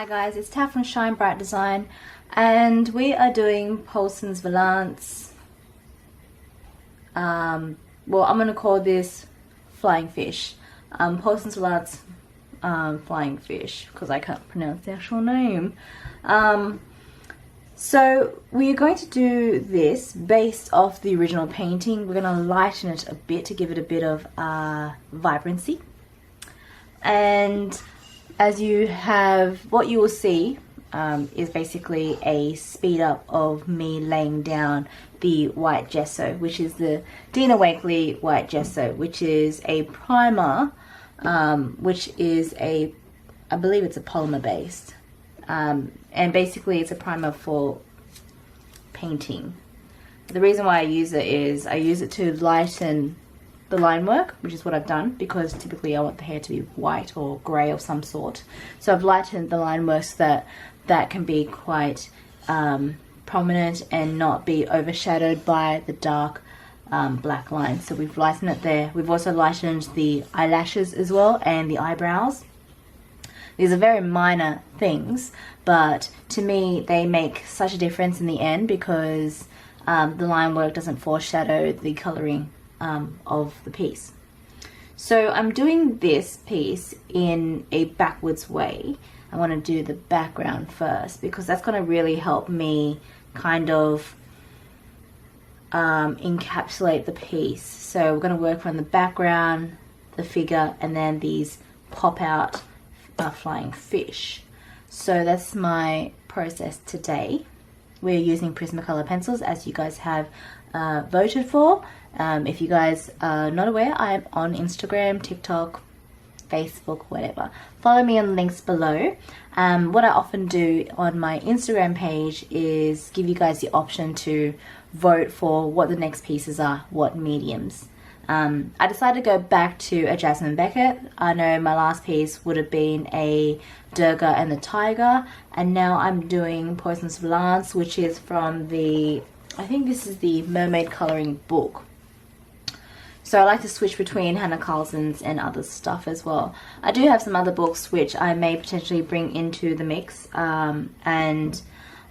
Hi guys, it's Taff from Shine Bright Design, and we are doing Poissons Volants. Well, I'm going to call this Flying Fish. Poissons Volants Flying Fish, because I can't pronounce the actual name. So we're going to do this based off the original painting. We're going to lighten it a bit to give it a bit of vibrancy. And as you have, what you will see is basically a speed up of me laying down the white gesso, which is the Dina Wakley white gesso, which is a primer, which is I believe it's a polymer based, and basically it's a primer for painting. The reason why I use it is I use it to lighten the line work, which is what I've done, because typically I want the hair to be white or grey of some sort. So I've lightened the line work so that can be quite prominent and not be overshadowed by the dark black line. So we've lightened it there. We've also lightened the eyelashes as well and the eyebrows. These are very minor things, but to me they make such a difference in the end, because the line work doesn't foreshadow the colouring of the piece. So I'm doing this piece in a backwards way. I want to do the background first, because that's going to really help me kind of encapsulate the piece. So we're going to work from the background, the figure, and then these pop out flying fish. So that's my process today. We're using Prismacolor pencils, as you guys have voted for. If you guys are not aware, I am on Instagram, TikTok, Facebook, whatever. Follow me on the links below. What I often do on my Instagram page is give you guys the option to vote for what the next pieces are, what mediums. I decided to go back to a Jasmine Beckett. I know my last piece would have been a Durga and the Tiger, and now I'm doing Poissons Volants, which is from the, I think this is the Mermaid Colouring book. So I like to switch between Hannah Carlson's and other stuff as well. I do have some other books which I may potentially bring into the mix, and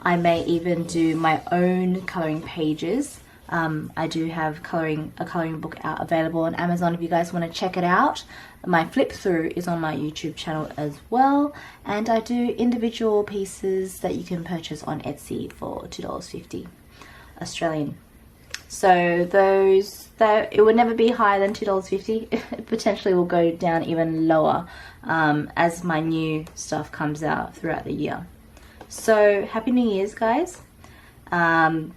I may even do my own colouring pages. I do have a colouring book out available on Amazon if you guys want to check it out. My flip through is on my YouTube channel as well, and I do individual pieces that you can purchase on Etsy for $2.50 Australian. So it will never be higher than $2.50. It potentially will go down even lower as my new stuff comes out throughout the year. So happy New Year's, guys.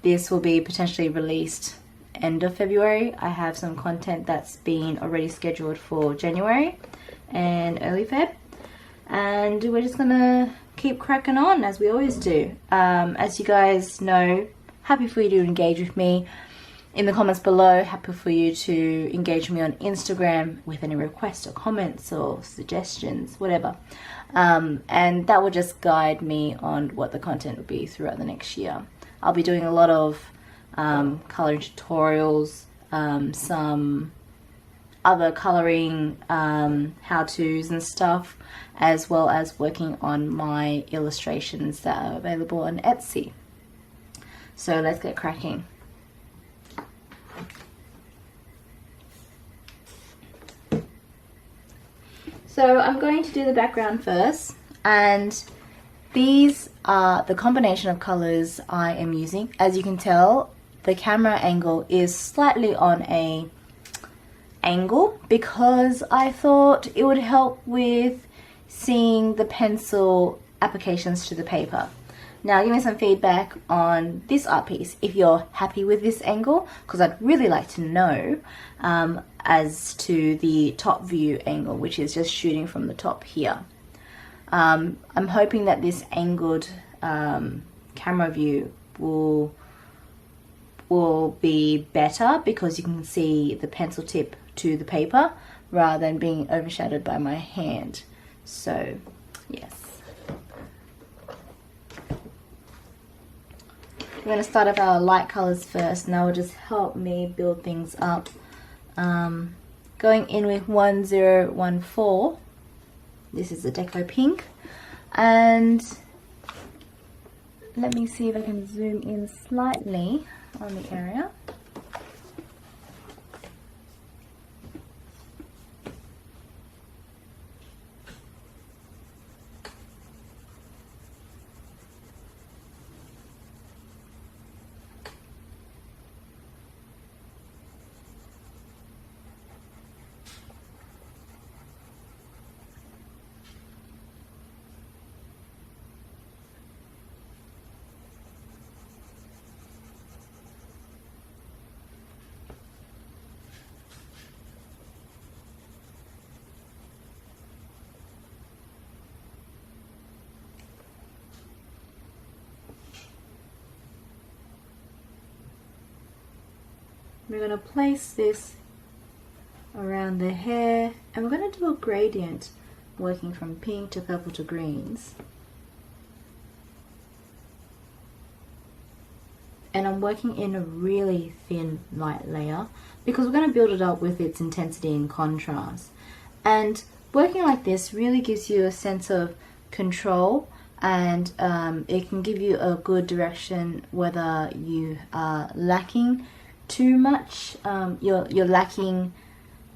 This will be potentially released end of February. I have some content that's been already scheduled for January and early Feb, and we're just gonna keep cracking on as we always do. As you guys know, happy for you to engage with me in the comments below. Happy for you to engage with me on Instagram with any requests or comments or suggestions, whatever. And that will just guide me on what the content will be throughout the next year. I'll be doing a lot of colouring tutorials, some other colouring how-tos and stuff, as well as working on my illustrations that are available on Etsy. So let's get cracking. So I'm going to do the background first, and these are the combination of colors I am using. As you can tell, the camera angle is slightly on a angle because I thought it would help with seeing the pencil applications to the paper. Now give me some feedback on this art piece if you're happy with this angle, because I'd really like to know as to the top view angle, which is just shooting from the top here. I'm hoping that this angled camera view will be better, because you can see the pencil tip to the paper rather than being overshadowed by my hand. So yes. We're going to start with our light colors first, and that will just help me build things up. Going in with 1014, this is the Deco Pink. And let me see if I can zoom in slightly on the area. We're going to place this around the hair, and we're going to do a gradient working from pink to purple to greens. And I'm working in a really thin light layer because we're going to build it up with its intensity and contrast. And working like this really gives you a sense of control, and it can give you a good direction whether you are lacking too much, you're lacking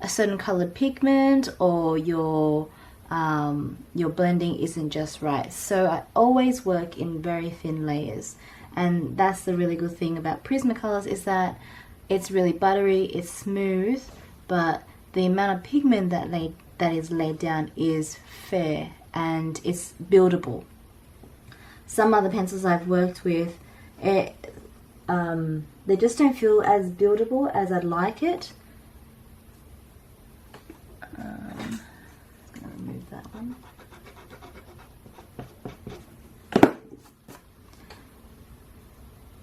a certain colored pigment, or your blending isn't just right. So I always work in very thin layers, and that's the really good thing about Prismacolors, is that it's really buttery, it's smooth, but the amount of pigment that is laid down is fair and it's buildable. Some other pencils I've worked with, they just don't feel as buildable as I'd like it. I'm going to remove that one.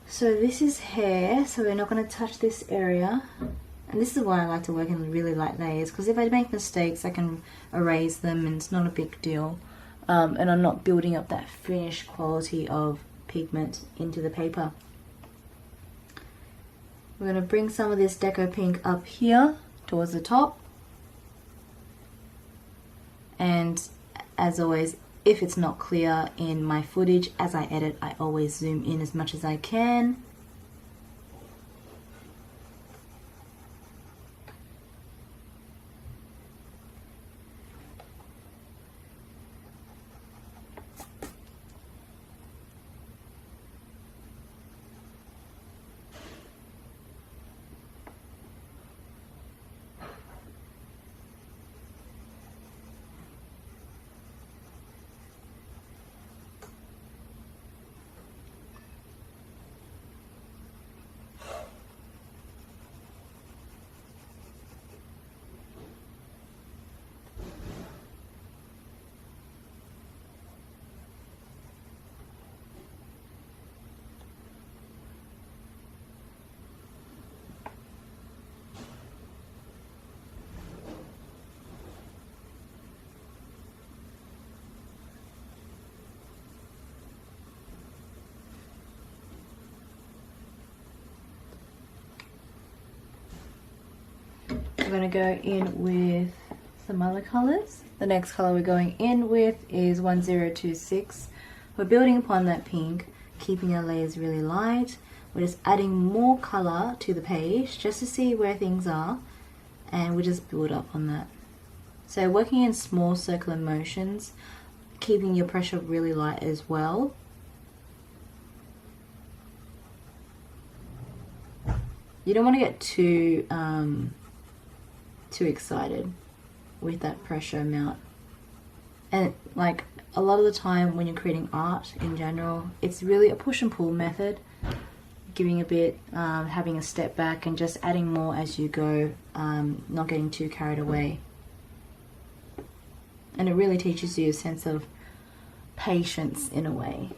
So this is hair, so we're not going to touch this area. And this is why I like to work in really light layers, because if I make mistakes I can erase them and it's not a big deal. And I'm not building up that finished quality of pigment into the paper. We're going to bring some of this Deco Pink up here towards the top. And as always, if it's not clear in my footage, as I edit, I always zoom in as much as I can. We're going to go in with some other colors. The next color we're going in with is 1026. We're building upon that pink, keeping our layers really light. We're just adding more color to the page just to see where things are, and we just build up on that. So working in small circular motions, keeping your pressure really light as well. You don't want to get too excited with that pressure amount. And like a lot of the time when you're creating art in general, it's really a push and pull method, giving a bit, having a step back and just adding more as you go, not getting too carried away. And it really teaches you a sense of patience in a way.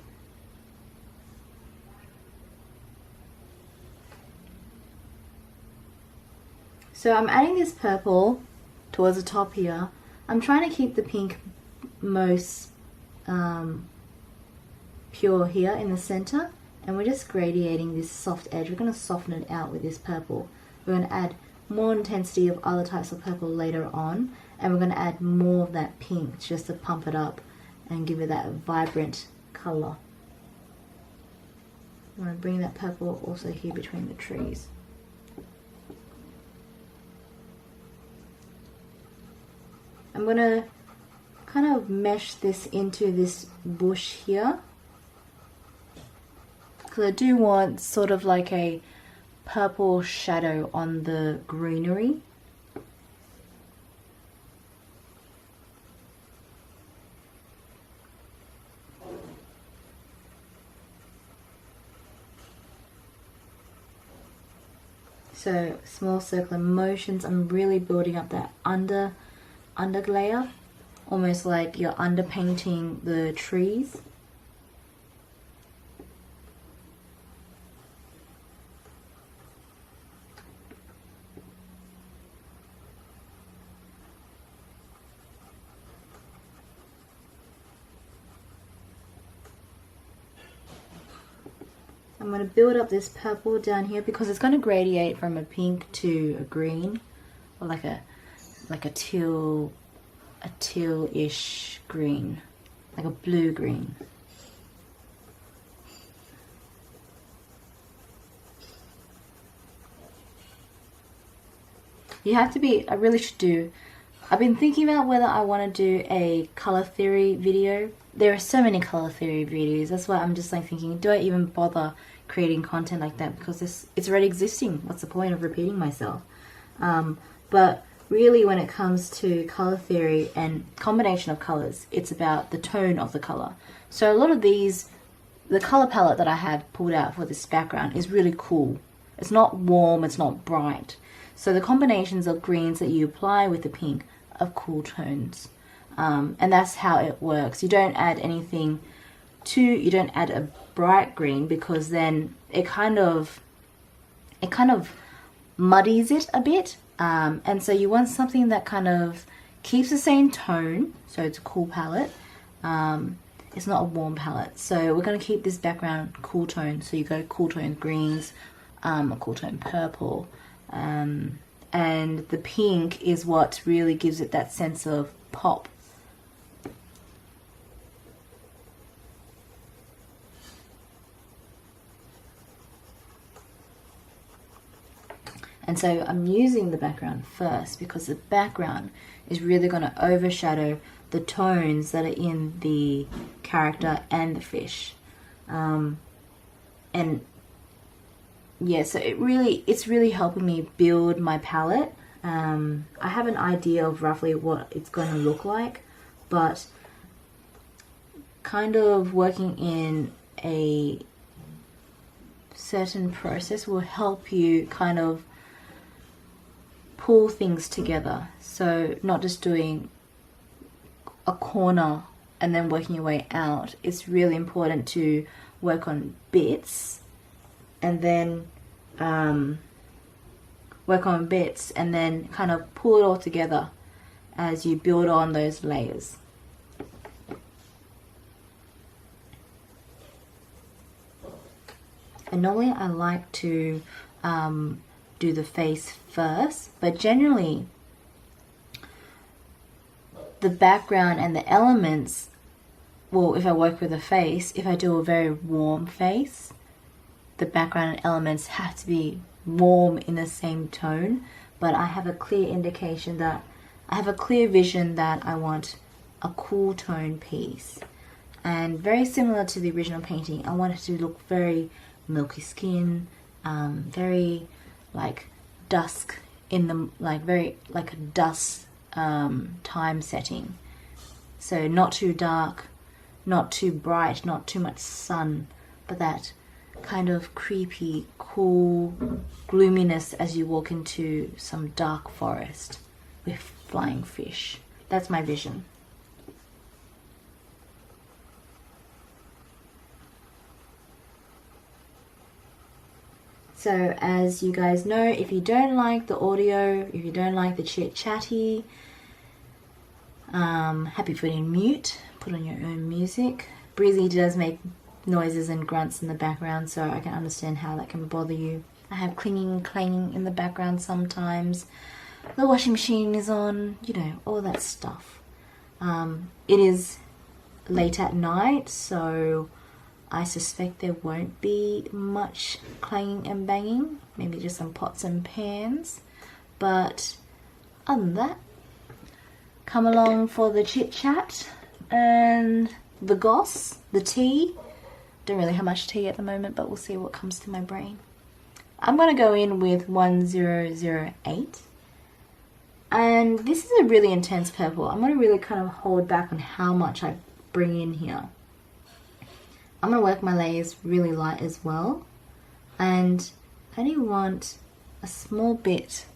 So I'm adding this purple towards the top here. I'm trying to keep the pink most pure here in the center, and we're just gradiating this soft edge. We're going to soften it out with this purple. We're going to add more intensity of other types of purple later on, and we're going to add more of that pink just to pump it up and give it that vibrant color. I'm going to bring that purple also here between the trees. I'm going to kind of mesh this into this bush here, because I do want sort of like a purple shadow on the greenery. So small circular motions. I'm really building up that underlayer, almost like you're underpainting the trees. I'm going to build up this purple down here because it's going to gradate from a pink to a green, or like a teal-ish green, like a blue green. You have to be, I really should do, I've been thinking about whether I want to do a color theory video. There are so many color theory videos, that's why I'm just like thinking, do I even bother creating content like that, because it's already existing. What's the point of repeating myself? But really, when it comes to color theory and combination of colors, it's about the tone of the color. So a lot of these, the color palette that I have pulled out for this background is really cool. It's not warm, it's not bright. So the combinations of greens that you apply with the pink are cool tones. And that's how it works. You don't add anything you don't add a bright green, because then it kind of muddies it a bit. And so you want something that kind of keeps the same tone, so it's a cool palette. It's not a warm palette. So we're going to keep this background cool tone. So you go cool tone greens, a cool tone purple, and the pink is what really gives it that sense of pop. And so I'm using the background first because the background is really going to overshadow the tones that are in the character and the fish. And yeah, so it's really helping me build my palette. I have an idea of roughly what it's going to look like, but kind of working in a certain process will help you kind of pull things together. So not just doing a corner and then working your way out. It's really important to work on bits and then work on bits and then kind of pull it all together as you build on those layers. And normally I like to do the face first, but generally the background and the elements, well, if I work with the face, if I do a very warm face, the background and elements have to be warm in the same tone, but I have a clear indication that I have a clear vision that I want a cool tone piece. And very similar to the original painting, I want it to look very milky skin, very like dusk in the, like very like a dusk time setting. So not too dark, not too bright, not too much sun, but that kind of creepy, cool gloominess as you walk into some dark forest with flying fish. That's my vision. So as you guys know, if you don't like the audio, if you don't like the chit-chatty, happy to put in mute, put on your own music. Breezy does make noises and grunts in the background, so I can understand how that can bother you. I have clinging and clanging in the background sometimes. The washing machine is on, you know, all that stuff. It is late at night, so I suspect there won't be much clanging and banging, maybe just some pots and pans. But other than that, come along for the chit chat and the goss, the tea. Don't really have much tea at the moment, but we'll see what comes to my brain. I'm going to go in with 1008. And this is a really intense purple. I'm going to really kind of hold back on how much I bring in here. I'm going to work my layers really light as well. And I only want a small bit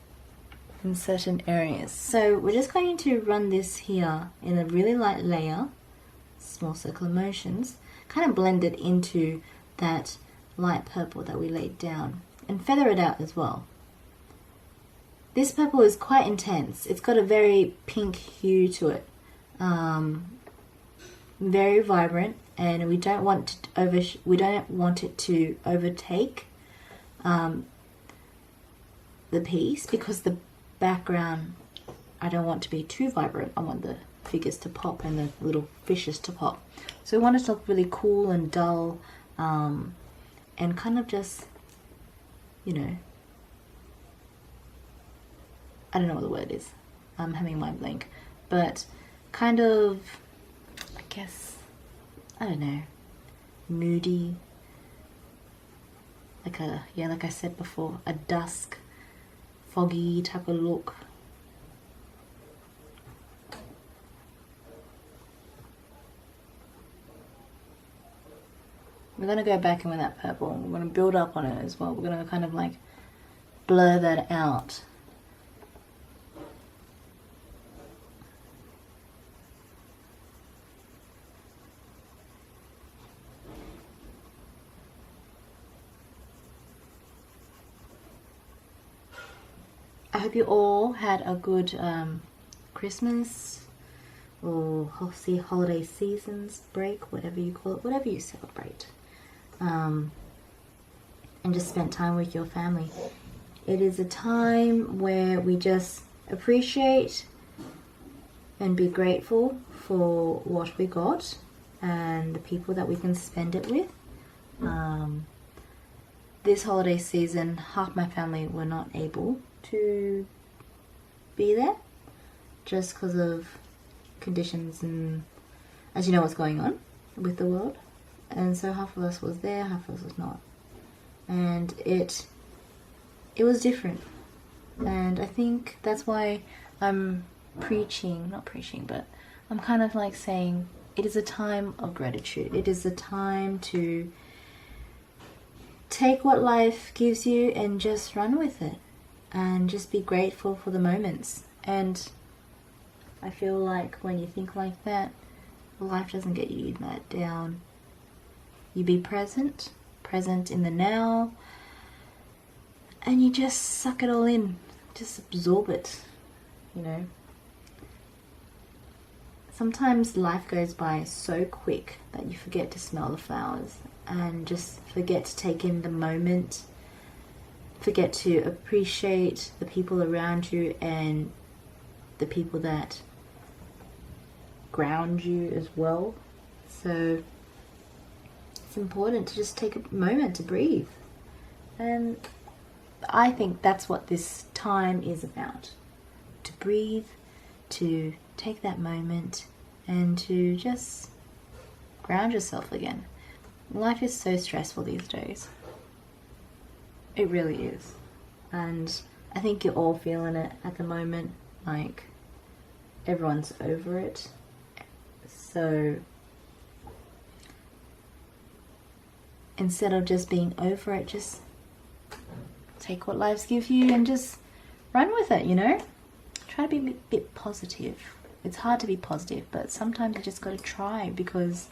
in certain areas. So we're just going to run this here in a really light layer, small circular motions, kind of blend it into that light purple that we laid down and feather it out as well. This purple is quite intense. It's got a very pink hue to it, very vibrant, and we don't want it to overtake the piece, because the background, I don't want to be too vibrant. I want the figures to pop and the little fishes to pop. So we want it to look really cool and dull, and kind of just, you know, I don't know what the word is. I'm having my blank, but kind of, I guess, I don't know, moody, like a, yeah, like I said before, a dusk, foggy type of look. We're going to go back in with that purple. We're going to build up on it as well. We're going to kind of like blur that out. I hope you all had a good Christmas or holiday seasons break, whatever you call it, whatever you celebrate, and just spent time with your family. It is a time where we just appreciate and be grateful for what we got and the people that we can spend it with. This holiday season, half my family were not able to be there just because of conditions, and as you know what's going on with the world, and so half of us was there, half of us was not, and it was different. And I think that's why I'm not preaching, but I'm kind of like saying it is a time of gratitude. It is a time to take what life gives you and just run with it, and just be grateful for the moments. And I feel like when you think like that, life doesn't get you that down. You be present in the now, and you just suck it all in, just absorb it, you know. Sometimes life goes by so quick that you forget to smell the flowers and just forget to take in the moment, forget to appreciate the people around you and the people that ground you as well. So it's important to just take a moment to breathe, and I think that's what this time is about, to breathe, to take that moment and to just ground yourself again. Life is so stressful these days. It really is. And I think you're all feeling it at the moment. Like, everyone's over it. So instead of just being over it, just take what life gives you and just run with it, you know? Try to be a bit positive. It's hard to be positive, but sometimes you just got to try, because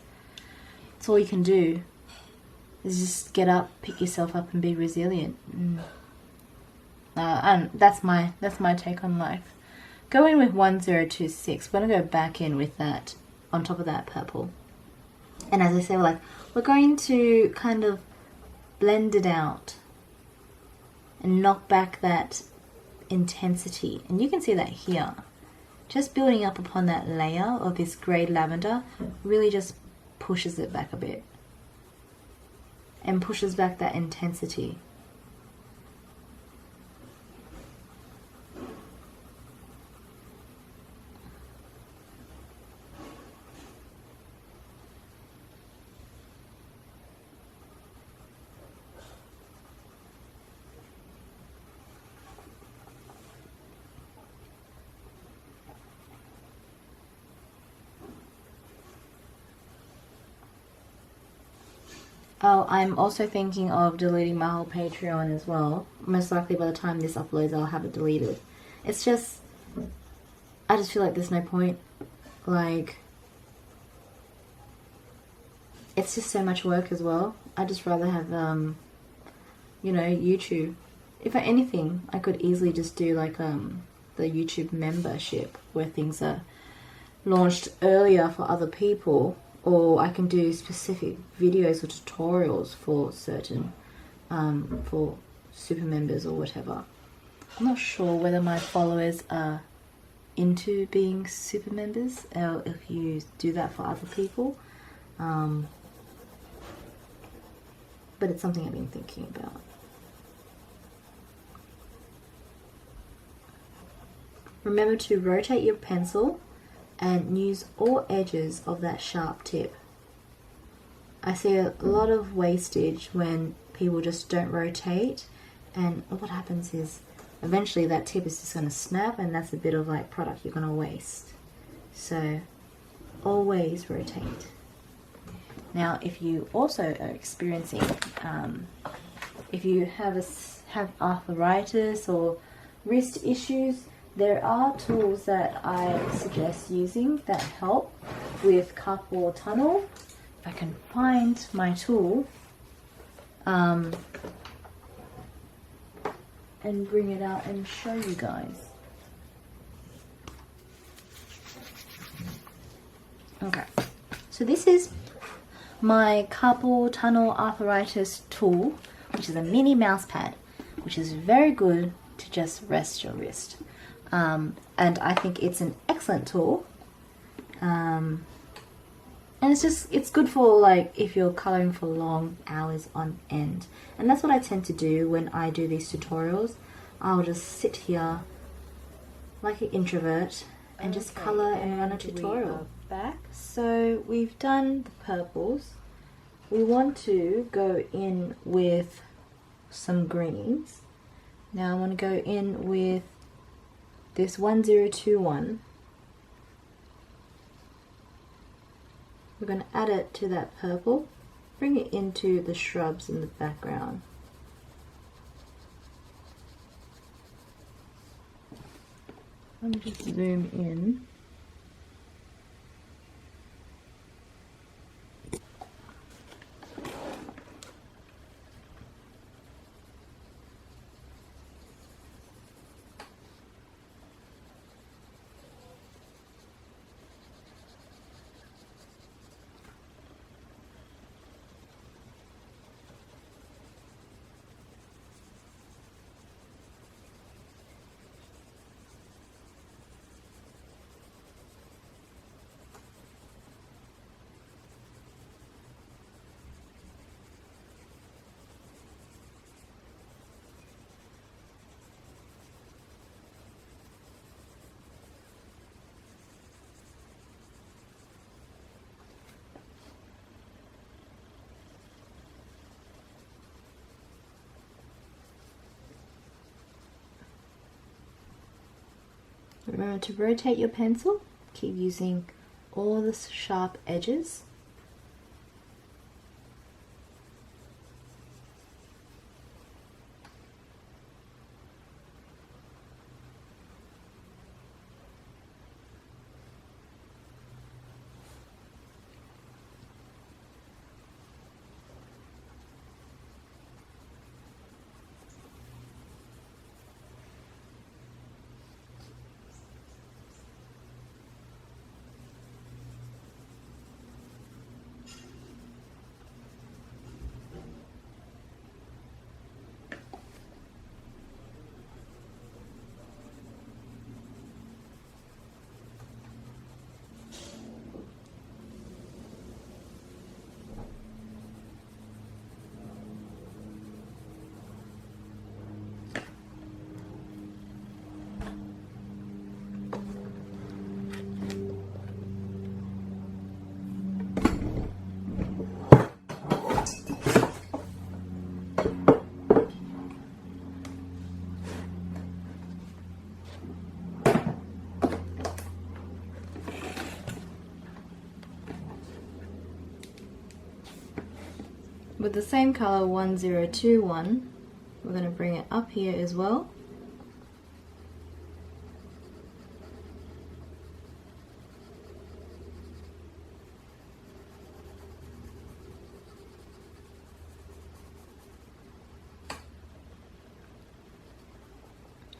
it's all you can do is just get up, pick yourself up and be resilient. And that's my take on life. Go in with 1026. We're going to go back in with that on top of that purple. And as I say, we're going to kind of blend it out and knock back that intensity. And you can see that here. just building up upon that layer of this grey lavender really just pushes it back a bit and pushes back that intensity. Oh, I'm also thinking of deleting my whole Patreon as well. Most likely by the time this uploads, I'll have it deleted. It's just, I just feel like there's no point. Like, it's just so much work as well. I'd just rather have, you know, YouTube. If anything, I could easily just do like the YouTube membership where things are launched earlier for other people. Or I can do specific videos or tutorials for certain, for super members or whatever. I'm not sure whether my followers are into being super members or if you do that for other people. But it's something I've been thinking about. Remember to rotate your pencil and use all edges of that sharp tip. I see a lot of wastage when people just don't rotate, and what happens is eventually that tip is just going to snap, and that's a bit of like product you're going to waste. So always rotate. Now if you also are experiencing, if you have arthritis or wrist issues, there are tools that I suggest using that help with carpal tunnel. If I can find my tool and bring it out and show you guys. Okay, so this is my carpal tunnel arthritis tool, which is a mini mouse pad, which is very good to just rest your wrist. And I think it's an excellent tool, and it's good for like if you're coloring for long hours on end, and that's what I tend to do when I do these tutorials. I'll just sit here like an introvert and just color and run a tutorial. Back, so we've done the purples. We want to go in with some greens. Now I want to go in with this 1021. We're going to add it to that purple, bring it into the shrubs in the background. Let me just zoom in. Remember to rotate your pencil, keep using all the sharp edges. With the same color 1021, we're going to bring it up here as well.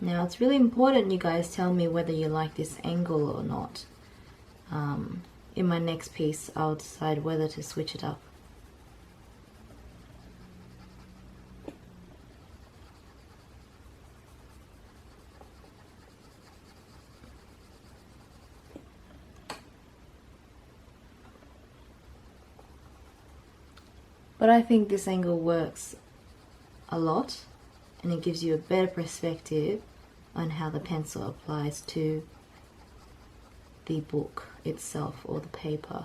Now it's really important you guys tell me whether you like this angle or not. In my next piece I'll decide whether to switch it up. But I think this angle works a lot, and it gives you a better perspective on how the pencil applies to the book itself or the paper.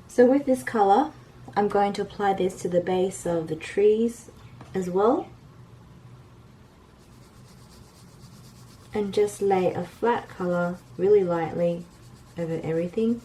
So with this color, I'm going to apply this to the base of the trees as well, and just lay a flat color really lightly over everything.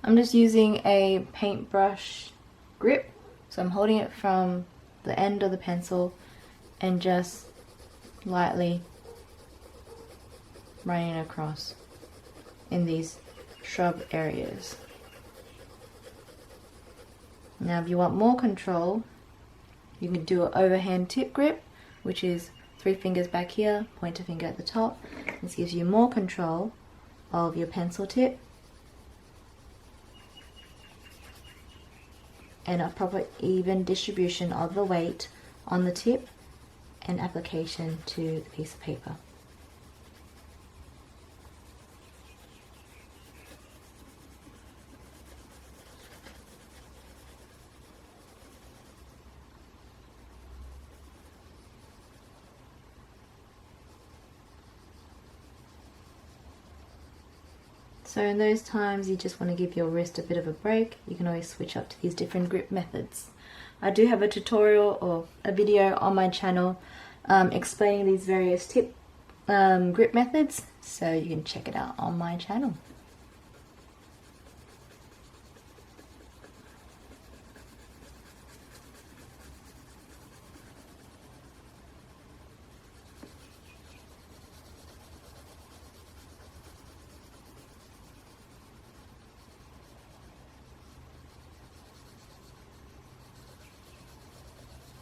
I'm just using a paintbrush grip, so I'm holding it from the end of the pencil and just lightly running across in these shrub areas. Now if you want more control, you can do an overhand tip grip, which is 3 fingers back here, pointer finger at the top. This gives you more control of your pencil tip and a proper even distribution of the weight on the tip and application to the piece of paper. So in those times you just want to give your wrist a bit of a break, you can always switch up to these different grip methods. I do have a tutorial or a video on my channel explaining these various grip methods, so you can check it out on my channel.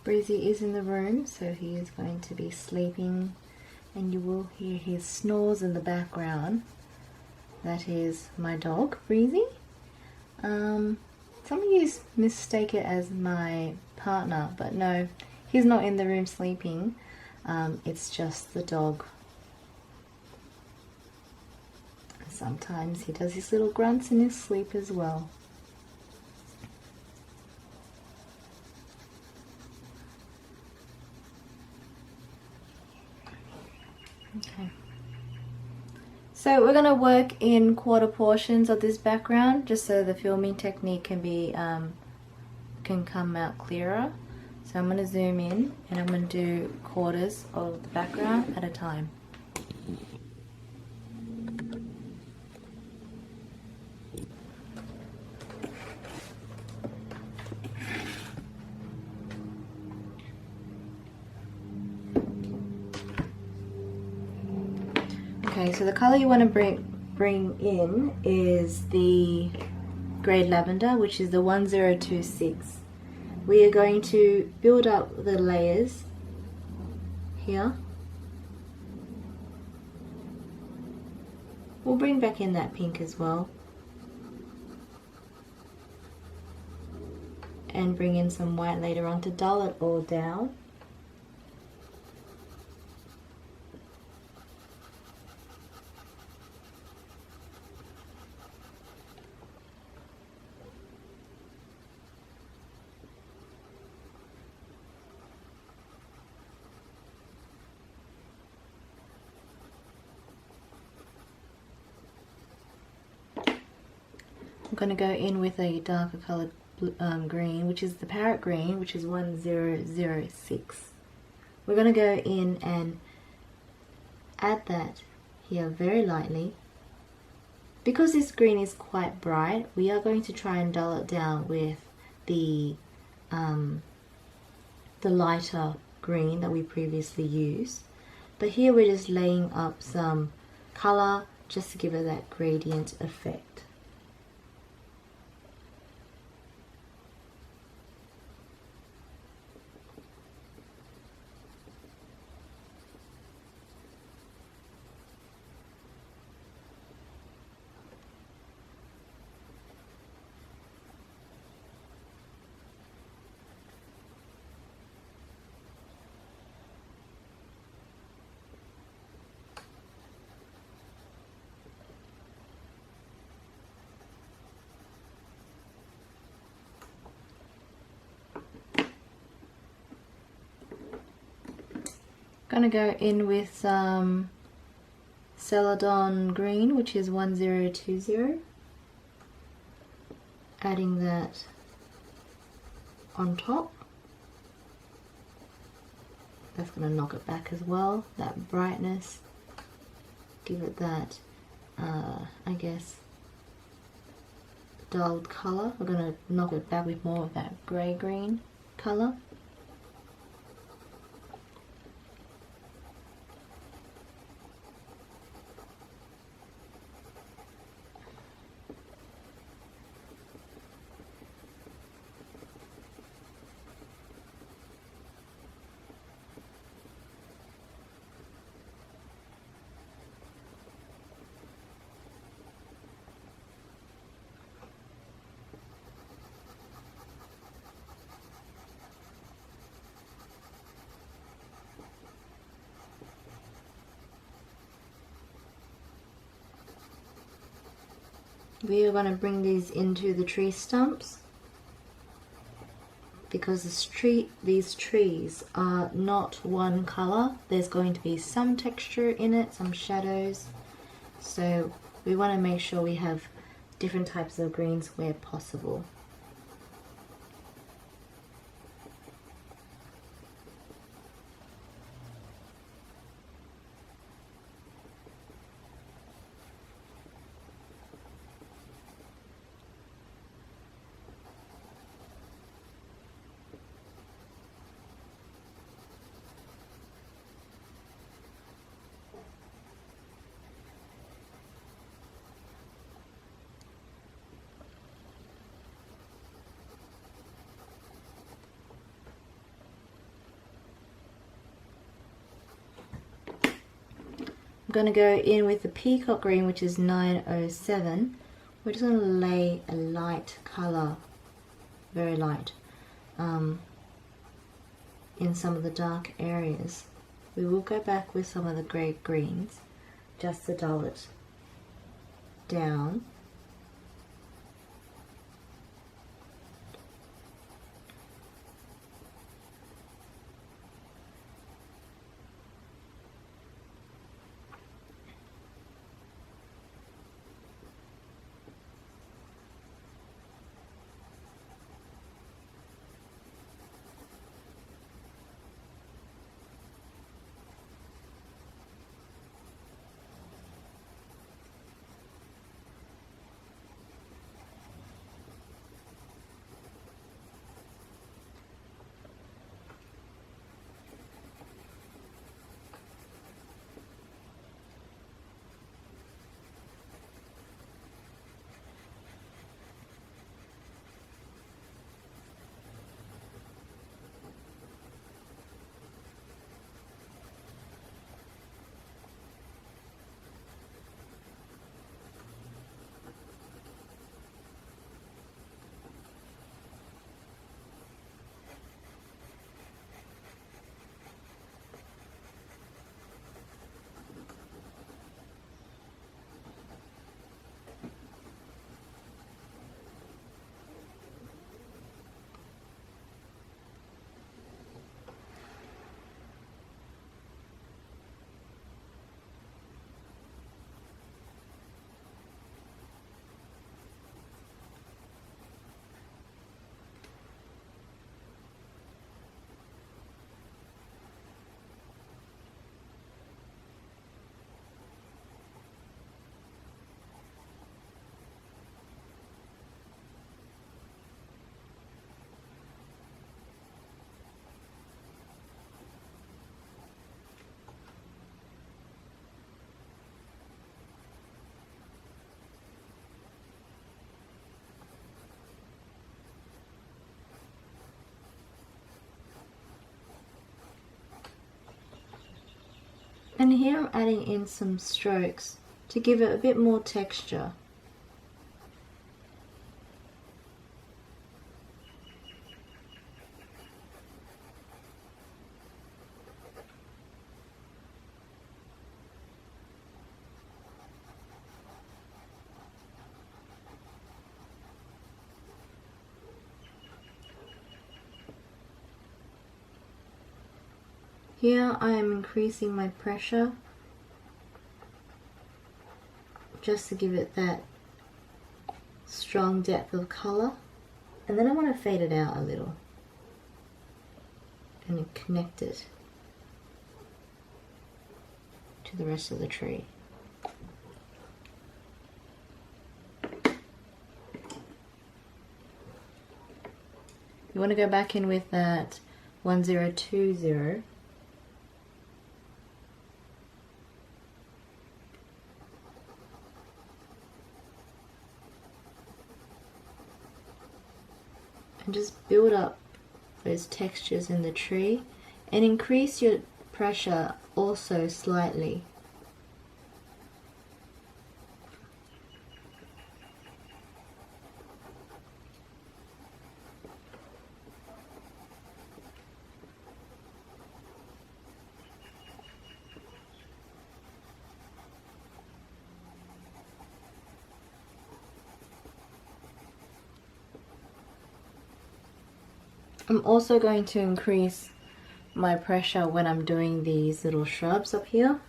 Breezy is in the room, so he is going to be sleeping, and you will hear his snores in the background. That is my dog, Breezy. Some of you mistake it as my partner, but no, he's not in the room sleeping. It's just the dog. Sometimes he does his little grunts in his sleep as well. Okay, so we're going to work in quarter portions of this background, just so the filming technique can come out clearer. So I'm going to zoom in and I'm going to do quarters of the background at a time. Okay, so the color you want to bring in is the grey lavender, which is the 1026. We are going to build up the layers here. We'll bring back in that pink as well, and bring in some white later on to dull it all down. I'm going to go in with a darker coloured green, which is the Parrot Green, which is 1006. We're going to go in and add that here very lightly. Because this green is quite bright, we are going to try and dull it down with the lighter green that we previously used. But here we're just laying up some colour just to give it that gradient effect. Gonna go in with some Celadon Green, which is 1020. Adding that on top. That's gonna knock it back as well, that brightness. Give it that, I guess, dulled colour. We're gonna knock it back with more of that grey-green colour. We are going to bring these into the tree stumps, because these trees are not one colour. There's going to be some texture in it, some shadows. So We want to make sure we have different types of greens where possible. I'm going to go in with the Peacock Green, which is 907. We're just going to lay a light colour, very light, in some of the dark areas. We will go back with some of the grey greens just to dull it down. And here I'm adding in some strokes to give it a bit more texture. Here I am increasing my pressure just to give it that strong depth of colour, and then I want to fade it out a little and connect it to the rest of the tree. You want to go back in with that 1020. And just build up those textures in the tree and increase your pressure also slightly. I'm also going to increase my pressure when I'm doing these little shrubs up here.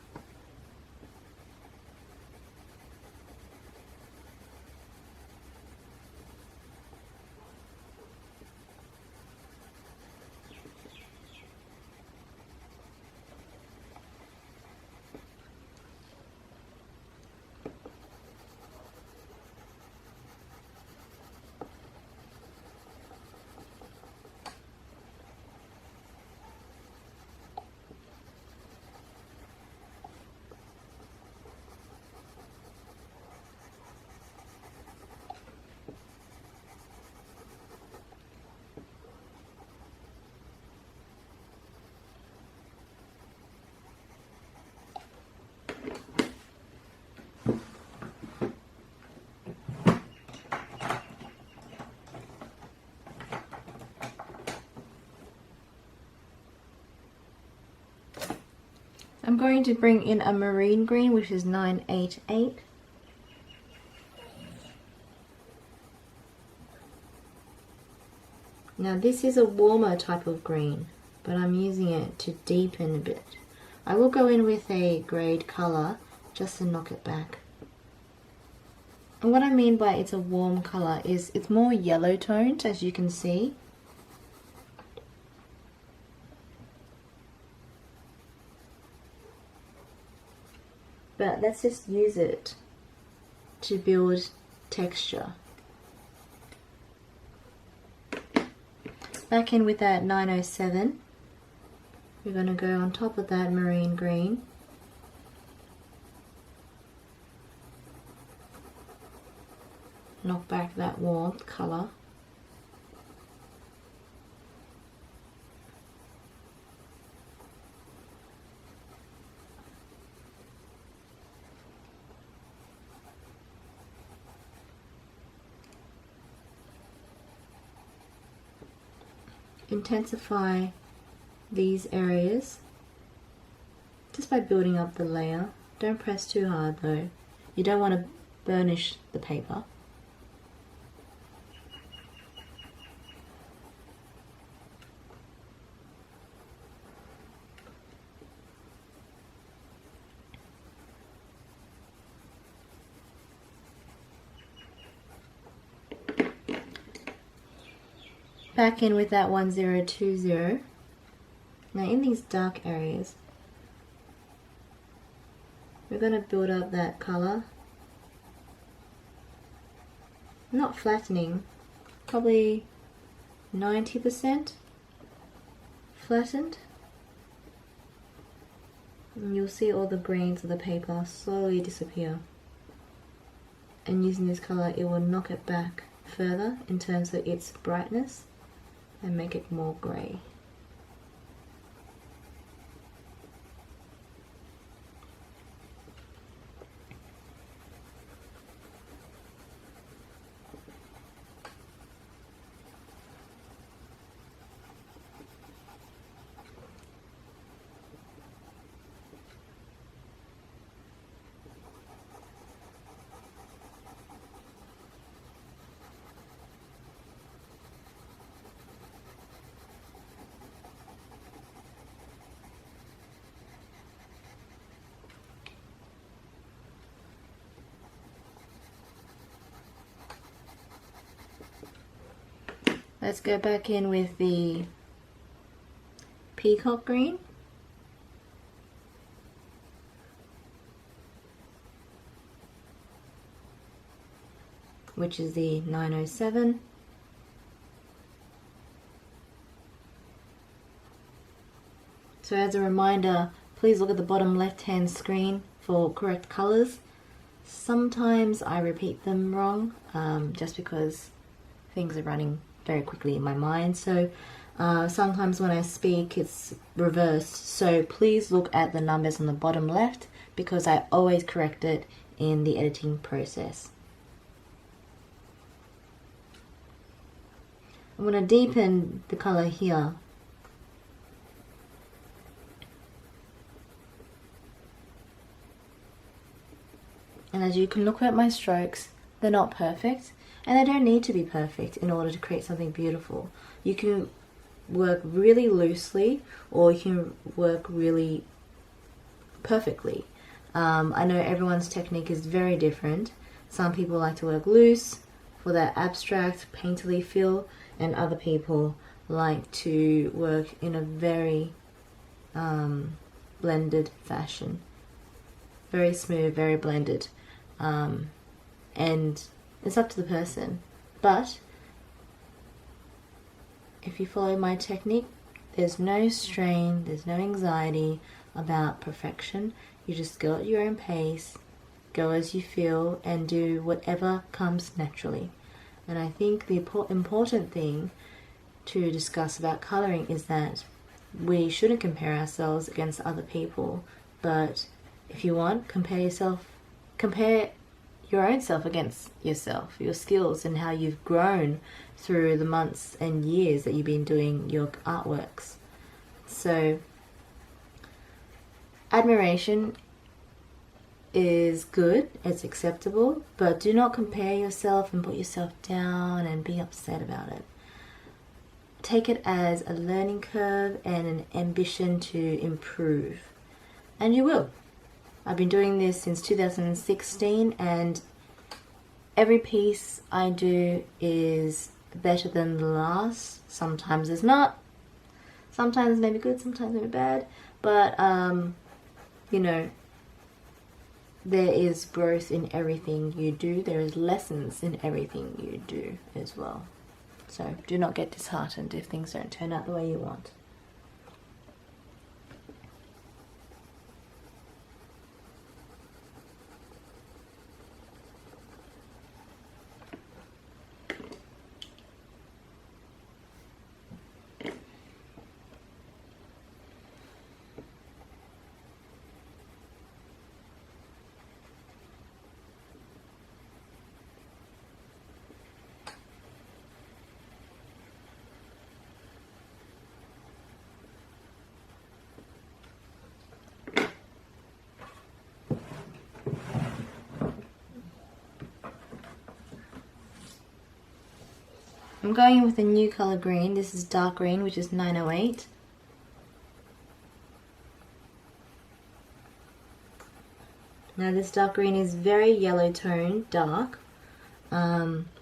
I'm going to bring in a marine green, which is 988. Now this is a warmer type of green, but I'm using it to deepen a bit. I will go in with a greyed colour just to knock it back. And what I mean by it's a warm colour is it's more yellow toned, as you can see. But let's just use it to build texture. Back in with that 907. We're going to go on top of that marine green. Knock back that warmth colour. Intensify these areas just by building up the layer. Don't press too hard though. You don't want to burnish the paper. Back in with that 1020. Now in these dark areas, we're going to build up that colour. Not flattening, probably 90% flattened. And you'll see all the grains of the paper slowly disappear. And using this colour, it will knock it back further in terms of its brightness and make it more grey. Let's go back in with the Peacock Green. Which is the 907. So as a reminder, please look at the bottom left hand screen for correct colors. Sometimes I repeat them wrong, just because things are running very quickly in my mind. So sometimes when I speak it's reversed. So please look at the numbers on the bottom left because I always correct it in the editing process. I'm going to deepen the color here. And as you can look at my strokes, they're not perfect. And they don't need to be perfect in order to create something beautiful. You can work really loosely or you can work really perfectly. I know everyone's technique is very different. Some people like to work loose for that abstract, painterly feel, and other people like to work in a very blended fashion. Very smooth, very blended. And it's up to the person, but if you follow my technique, there's no strain, there's no anxiety about perfection. You just go at your own pace, go as you feel, and do whatever comes naturally. And I think the important thing to discuss about colouring is that we shouldn't compare ourselves against other people, but if you want, compare your own self against yourself, your skills and how you've grown through the months and years that you've been doing your artworks. So admiration is good, it's acceptable, but do not compare yourself and put yourself down and be upset about it. Take it as a learning curve and an ambition to improve. And you will. I've been doing this since 2016 and every piece I do is better than the last. Sometimes it's not. Sometimes maybe good, sometimes maybe bad. But, you know, there is growth in everything you do. There is lessons in everything you do as well. So do not get disheartened if things don't turn out the way you want. I'm going in with a new color green. This is dark green, which is 908. Now this dark green is very yellow tone, dark.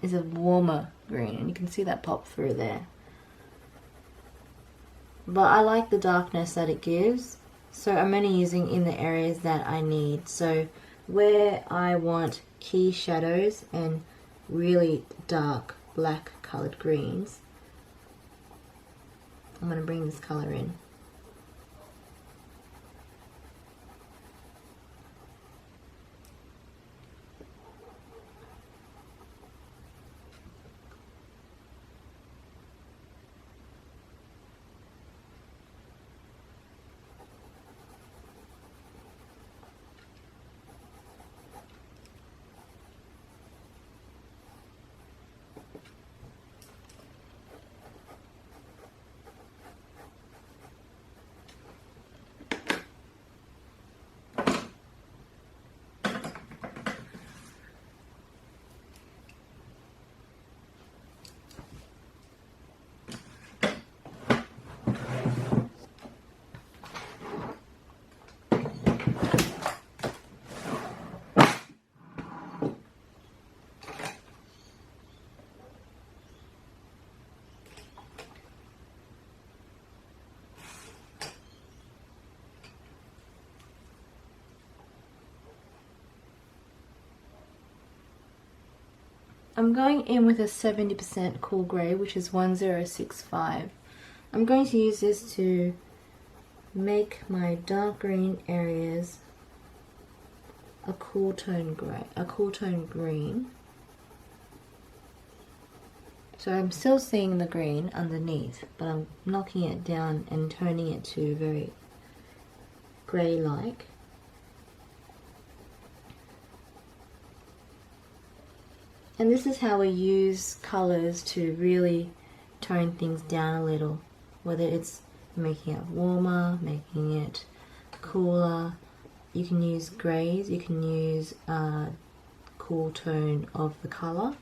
Is a warmer green, and you can see that pop through there. But I like the darkness that it gives, so I'm only using in the areas that I need. So where I want key shadows and really dark black colored greens, I'm going to bring this color in. I'm going in with a 70% cool grey, which is 1065. I'm going to use this to make my dark green areas a cool tone grey, a cool tone green. So I'm still seeing the green underneath, but I'm knocking it down and turning it to very grey-like. And this is how we use colours to really tone things down a little, whether it's making it warmer, making it cooler. You can use greys, you can use a cool tone of the colour.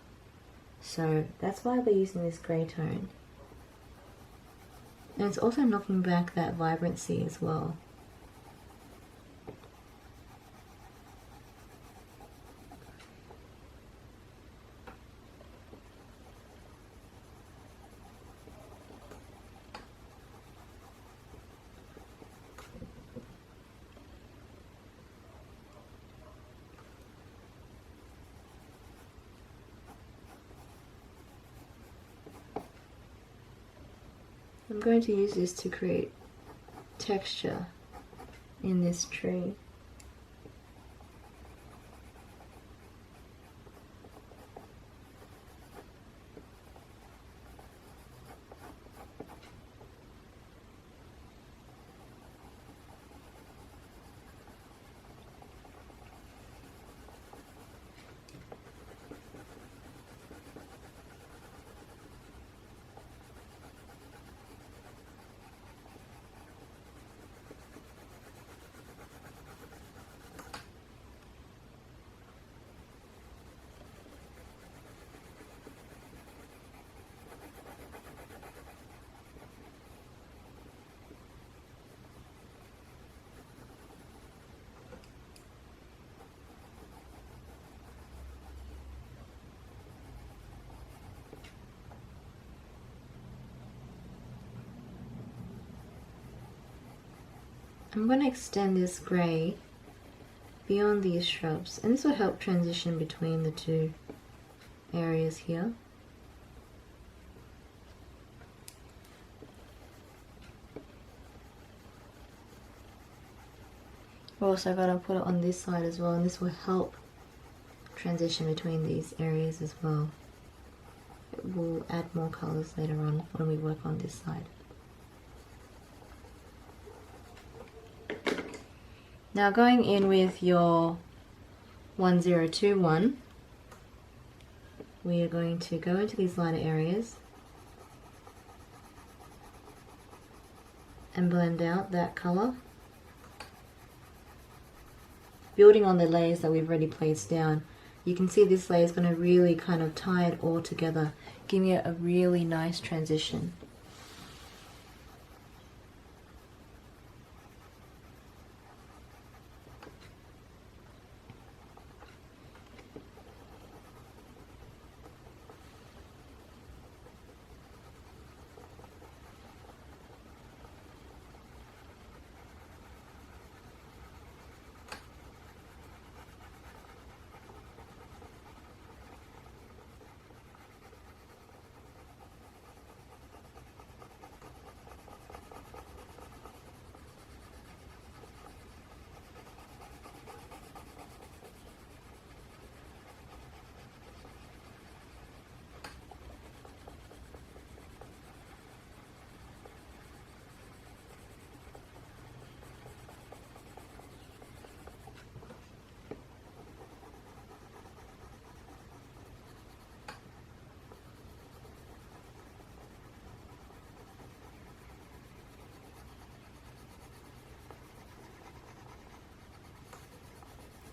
So that's why we're using this grey tone. And it's also knocking back that vibrancy as well. I'm going to use this to create texture in this tree. I'm going to extend this grey beyond these shrubs, and this will help transition between the two areas here. We're also going to put it on this side as well, and this will help transition between these areas as well. It will add more colours later on when we work on this side. Now going in with your 1021, we are going to go into these lighter areas and blend out that colour, building on the layers that we've already placed down. You can see this layer is going to really kind of tie it all together, giving it a really nice transition.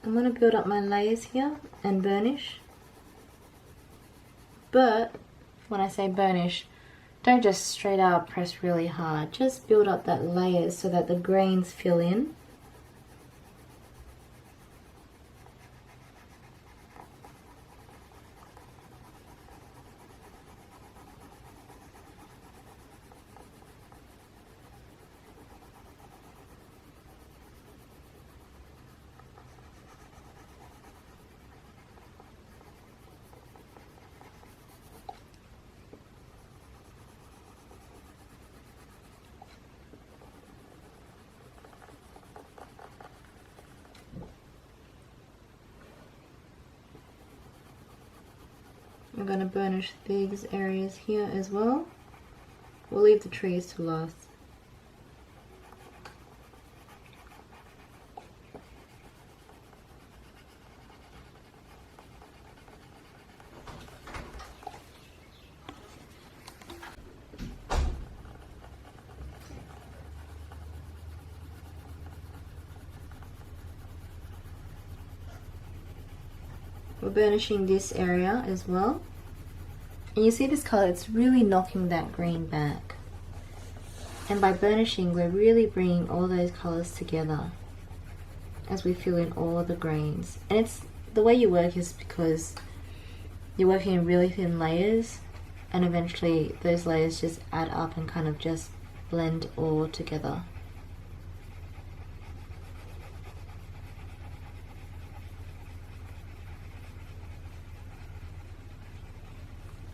I'm going to build up my layers here and burnish. But when I say burnish, don't just straight out press really hard. Just build up that layers so that the grains fill in. I'm going to burnish these areas here as well. We'll leave the trees to last. We're burnishing this area as well. And you see this color, it's really knocking that green back. And by burnishing, we're really bringing all those colors together as we fill in all the grains. And it's the way you work is because you're working in really thin layers, and eventually those layers just add up and kind of just blend all together.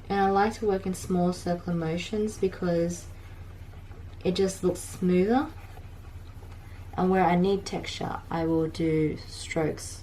And I like to work in small circular motions because it just looks smoother. And where I need texture, I will do strokes.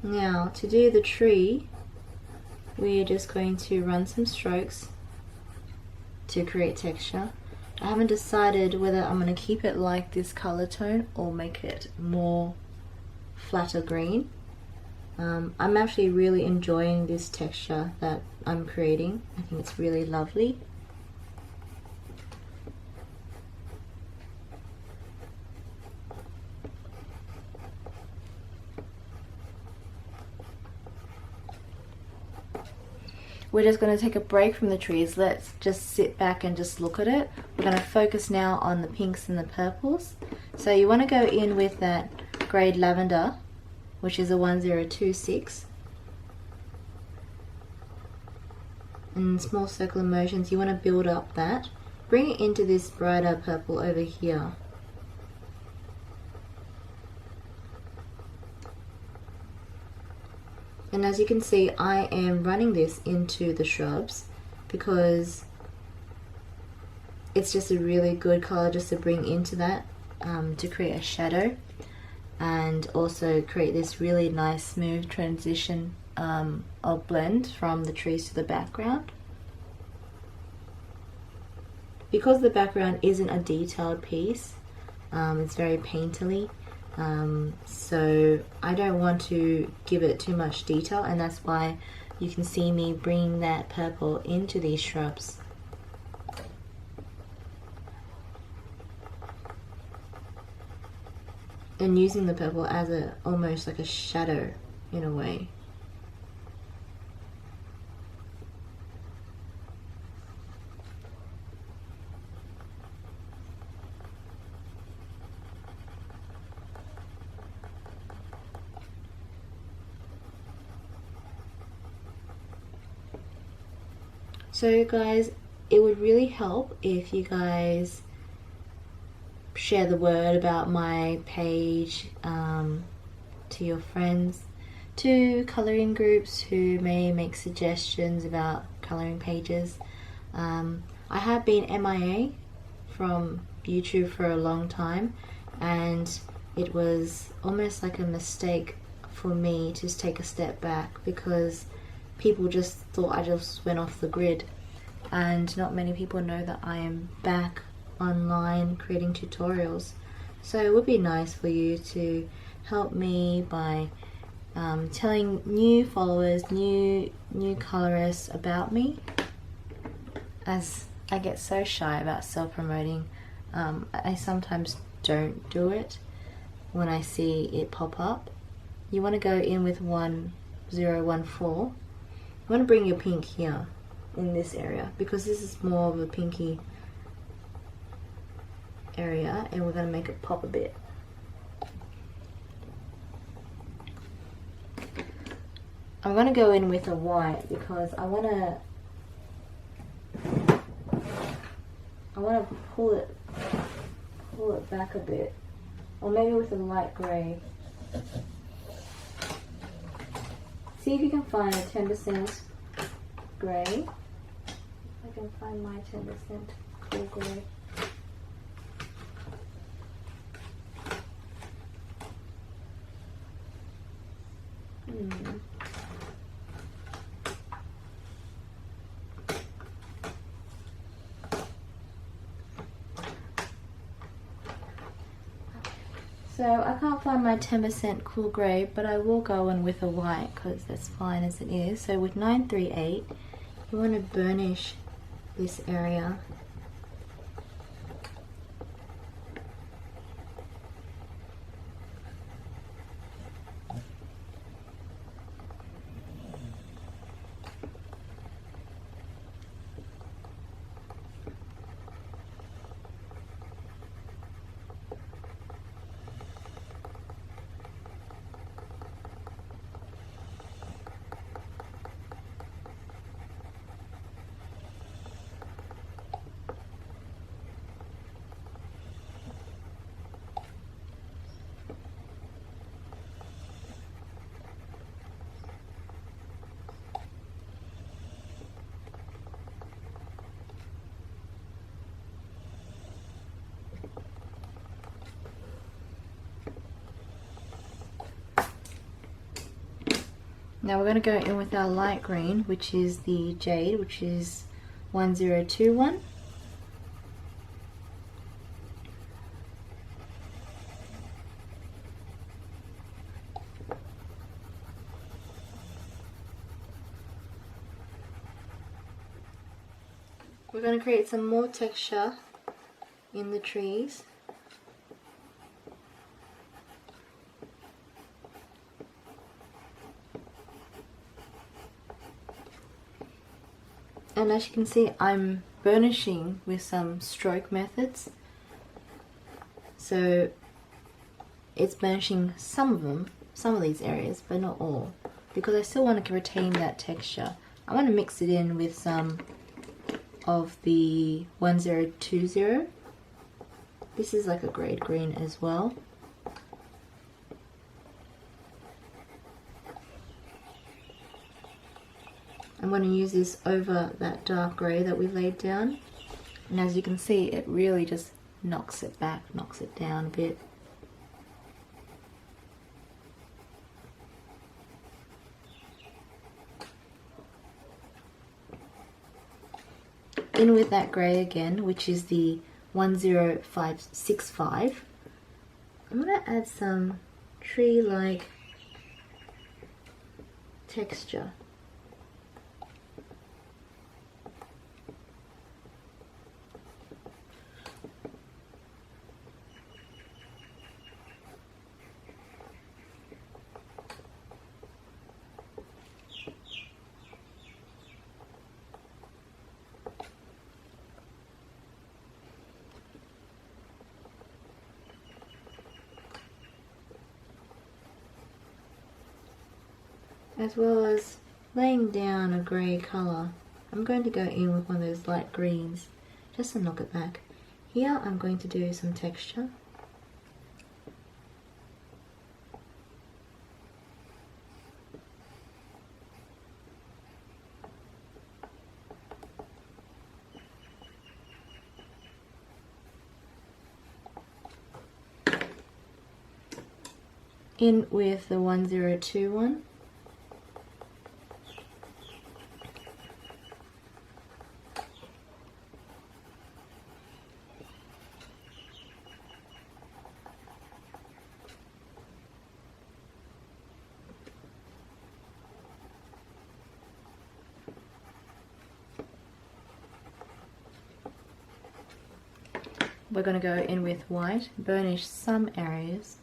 Now, to do the tree, we are just going to run some strokes to create texture. I haven't decided whether I'm going to keep it like this color tone or make it more flatter green. I'm actually really enjoying this texture that I'm creating. I think it's really lovely. we're just going to take a break from the trees. Let's just sit back and just look at it. We're going to focus now on the pinks and the purples. So you want to go in with that grade lavender, which is a 1026. In small circular motions, you want to build up that. Bring it into this brighter purple over here. And as you can see, I am running this into the shrubs because it's just a really good color just to bring into that, to create a shadow and also create this really nice smooth transition of blend from the trees to the background. Because the background isn't a detailed piece, it's very painterly. So I don't want to give it too much detail, and that's why you can see me bring that purple into these shrubs. And using the purple as almost like a shadow in a way. So guys, it would really help if you guys share the word about my page to your friends, to coloring groups who may make suggestions about coloring pages. I have been MIA from YouTube for a long time, and it was almost like a mistake for me to take a step back because people just thought I just went off the grid, and not many people know that I am back online creating tutorials. So it would be nice for you to help me by telling new followers, new colorists about me, as I get so shy about self-promoting. I sometimes don't do it when I see it pop up. You want to go in with 1014. You want to bring your pink here in this area because this is more of a pinky area, and we're going to make it pop a bit. I'm going to go in with a white because I want to pull it back a bit, or maybe with a light grey. See if you can find a 10% grey. I can find my 10% cool grey. So I can't find my 10% cool grey, but I will go in with a white because that's fine as it is. So with 938, you want to burnish this area. Now we're going to go in with our light green, which is the jade, which is 1021. We're going to create some more texture in the trees. And as you can see, I'm burnishing with some stroke methods. So it's burnishing some of these areas, but not all, because I still want to retain that texture. I want to mix it in with some of the 1020. This is like a grade green as well. I'm going to use this over that dark grey that we laid down, and as you can see, it really just knocks it back, knocks it down a bit. In with that grey again, which is the 10565. I'm going to add some tree-like texture. As well as laying down a grey colour, I'm going to go in with one of those light greens just to knock it back. Here I'm going to do some texture. In with the 1021. We're going to go in with white, burnish some areas.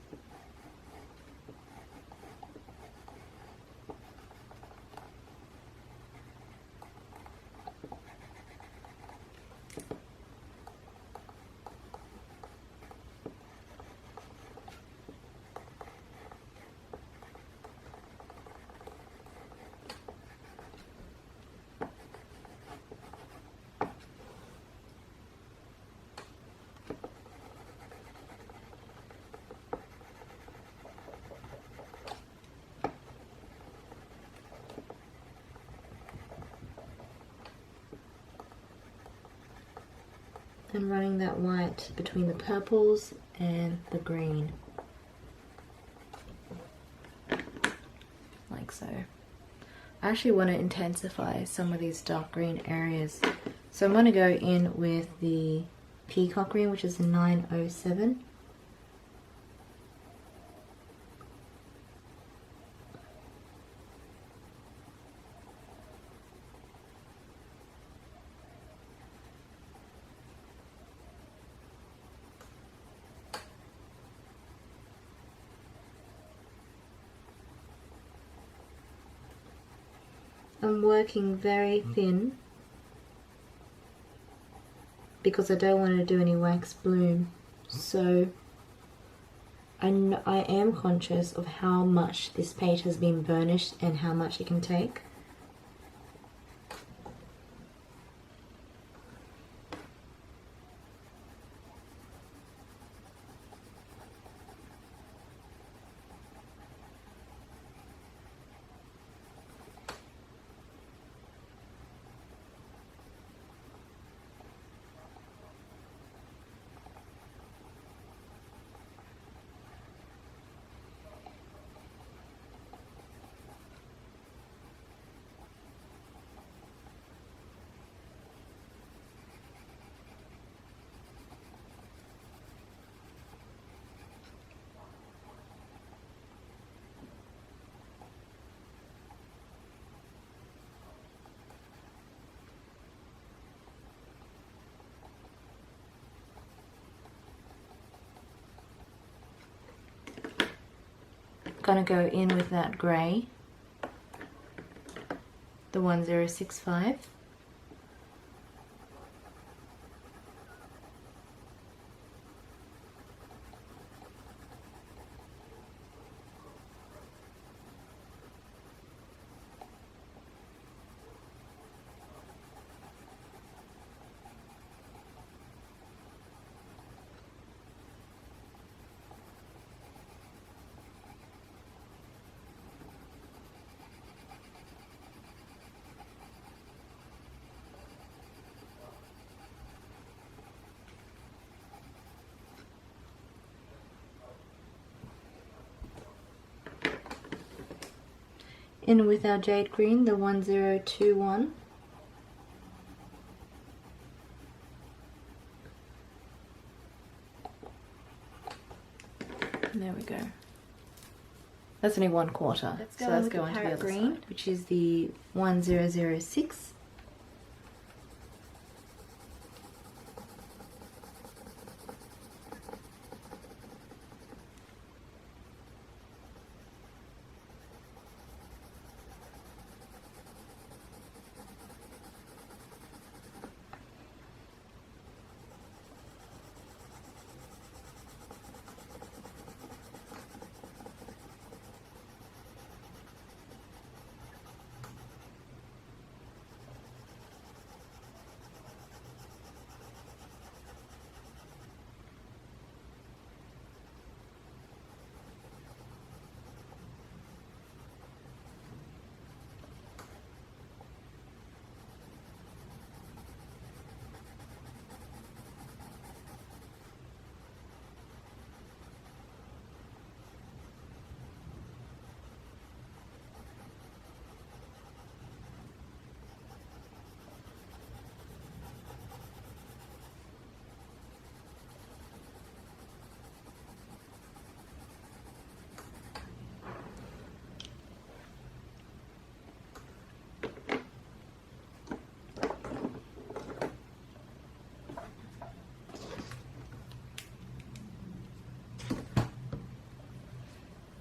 And running that white between the purples and the green, like so. I actually want to intensify some of these dark green areas, so I'm going to go in with the Peacock Green, which is a 907. I'm working very thin because I don't want to do any wax bloom, so I am conscious of how much this page has been burnished and how much it can take. Gonna go in with that grey, the 1065. In with our jade green, the 1021. And there we go. That's only 1/4. Let's go into the Parrot Green, which is the 1006.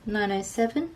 $907.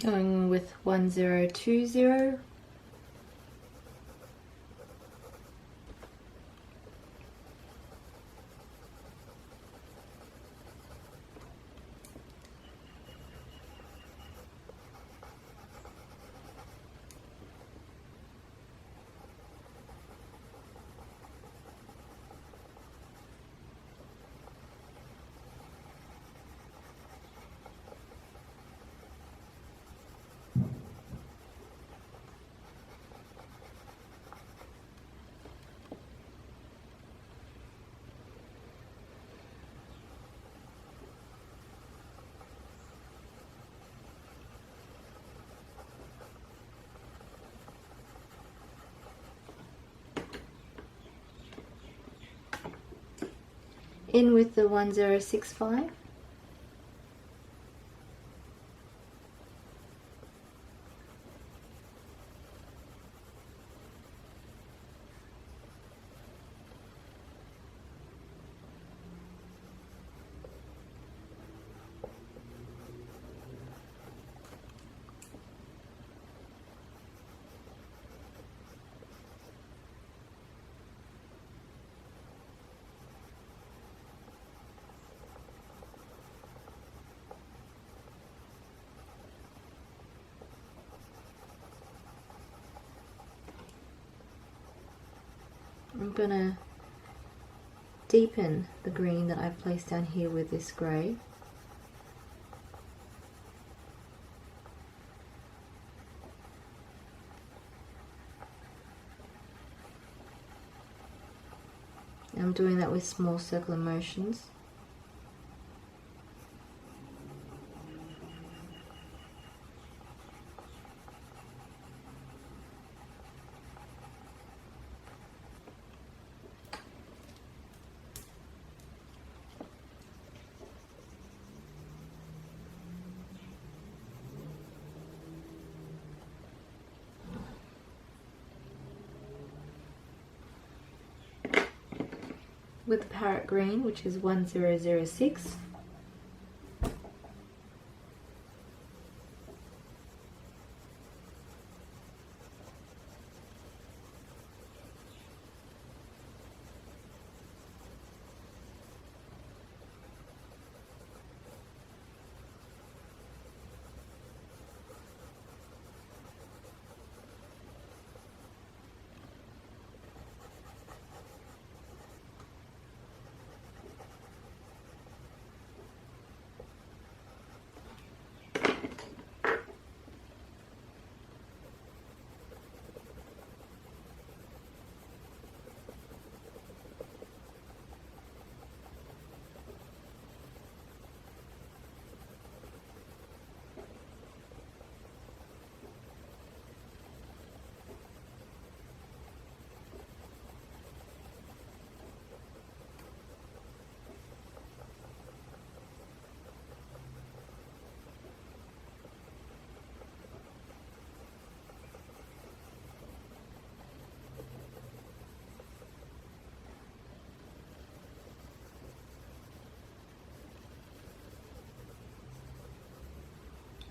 Going with 1020. In with the 1065. I'm gonna deepen the green that I've placed down here with this grey. I'm doing that with small circular motions. With the Parrot Green, which is 1006.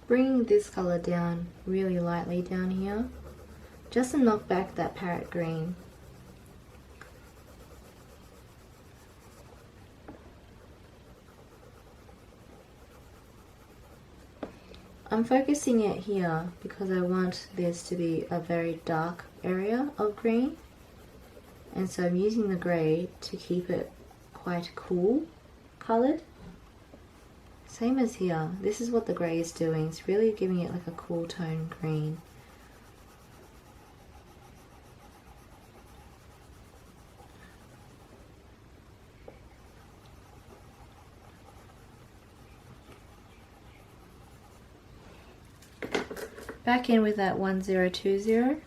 Bringing this color down really lightly down here, just to knock back that Parrot Green. I'm focusing it here because I want this to be a very dark area of green, and so I'm using the grey to keep it quite cool coloured. Same as here, this is what the grey is doing, it's really giving it like a cool tone green. Back in with that 1020.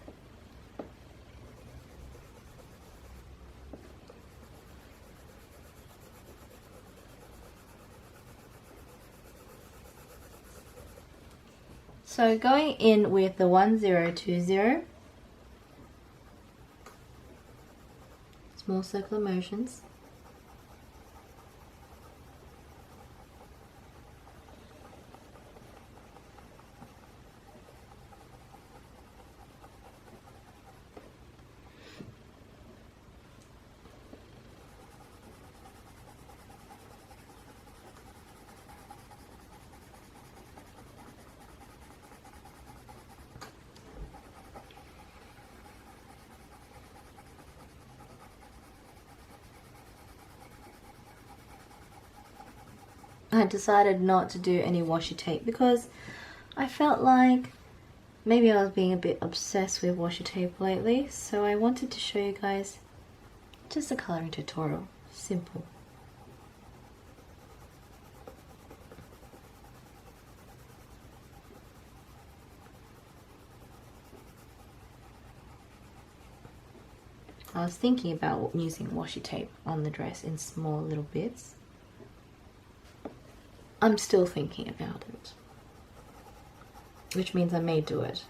So going in with the 1020, small circular motions. I decided not to do any washi tape because I felt like maybe I was being a bit obsessed with washi tape lately, so I wanted to show you guys just a colouring tutorial. Simple. I was thinking about using washi tape on the dress in small little bits. I'm still thinking about it, which means I may do it.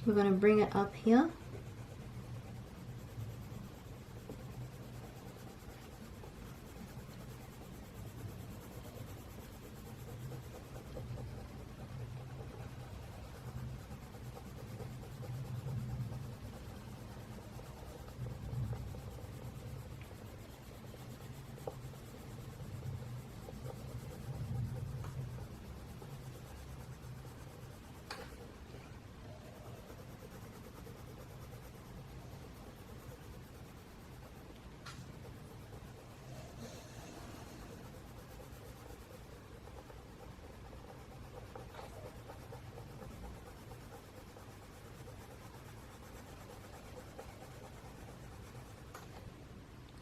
We're going to bring it up here.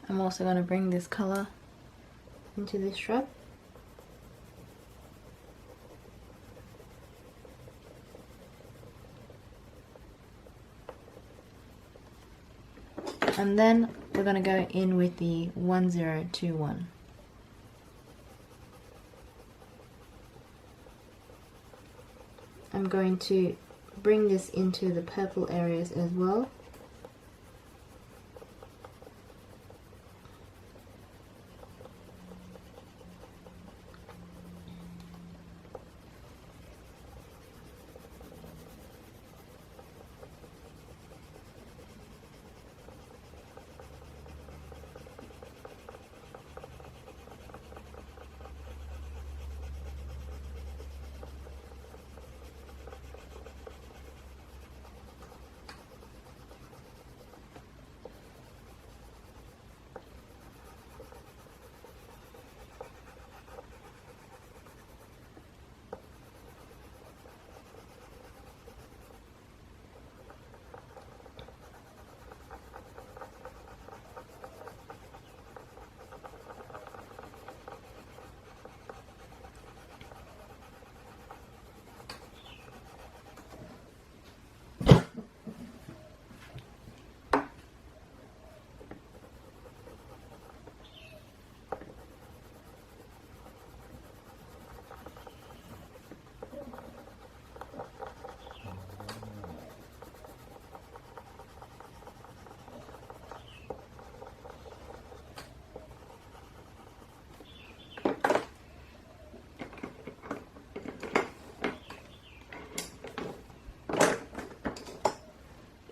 I'm also going to bring this color into this shrub. And then we're going to go in with the 1021. I'm going to bring this into the purple areas as well.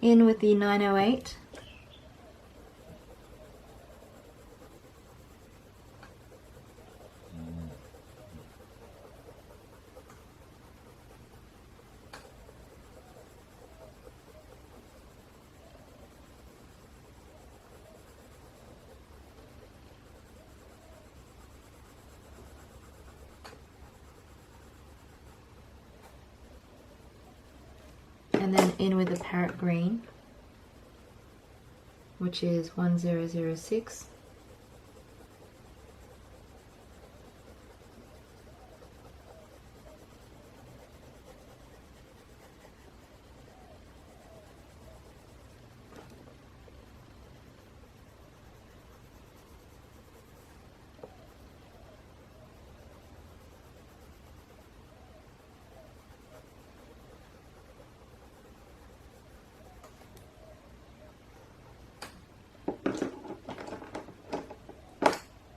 In with the 908. And then in with the Parrot Green, which is 1006.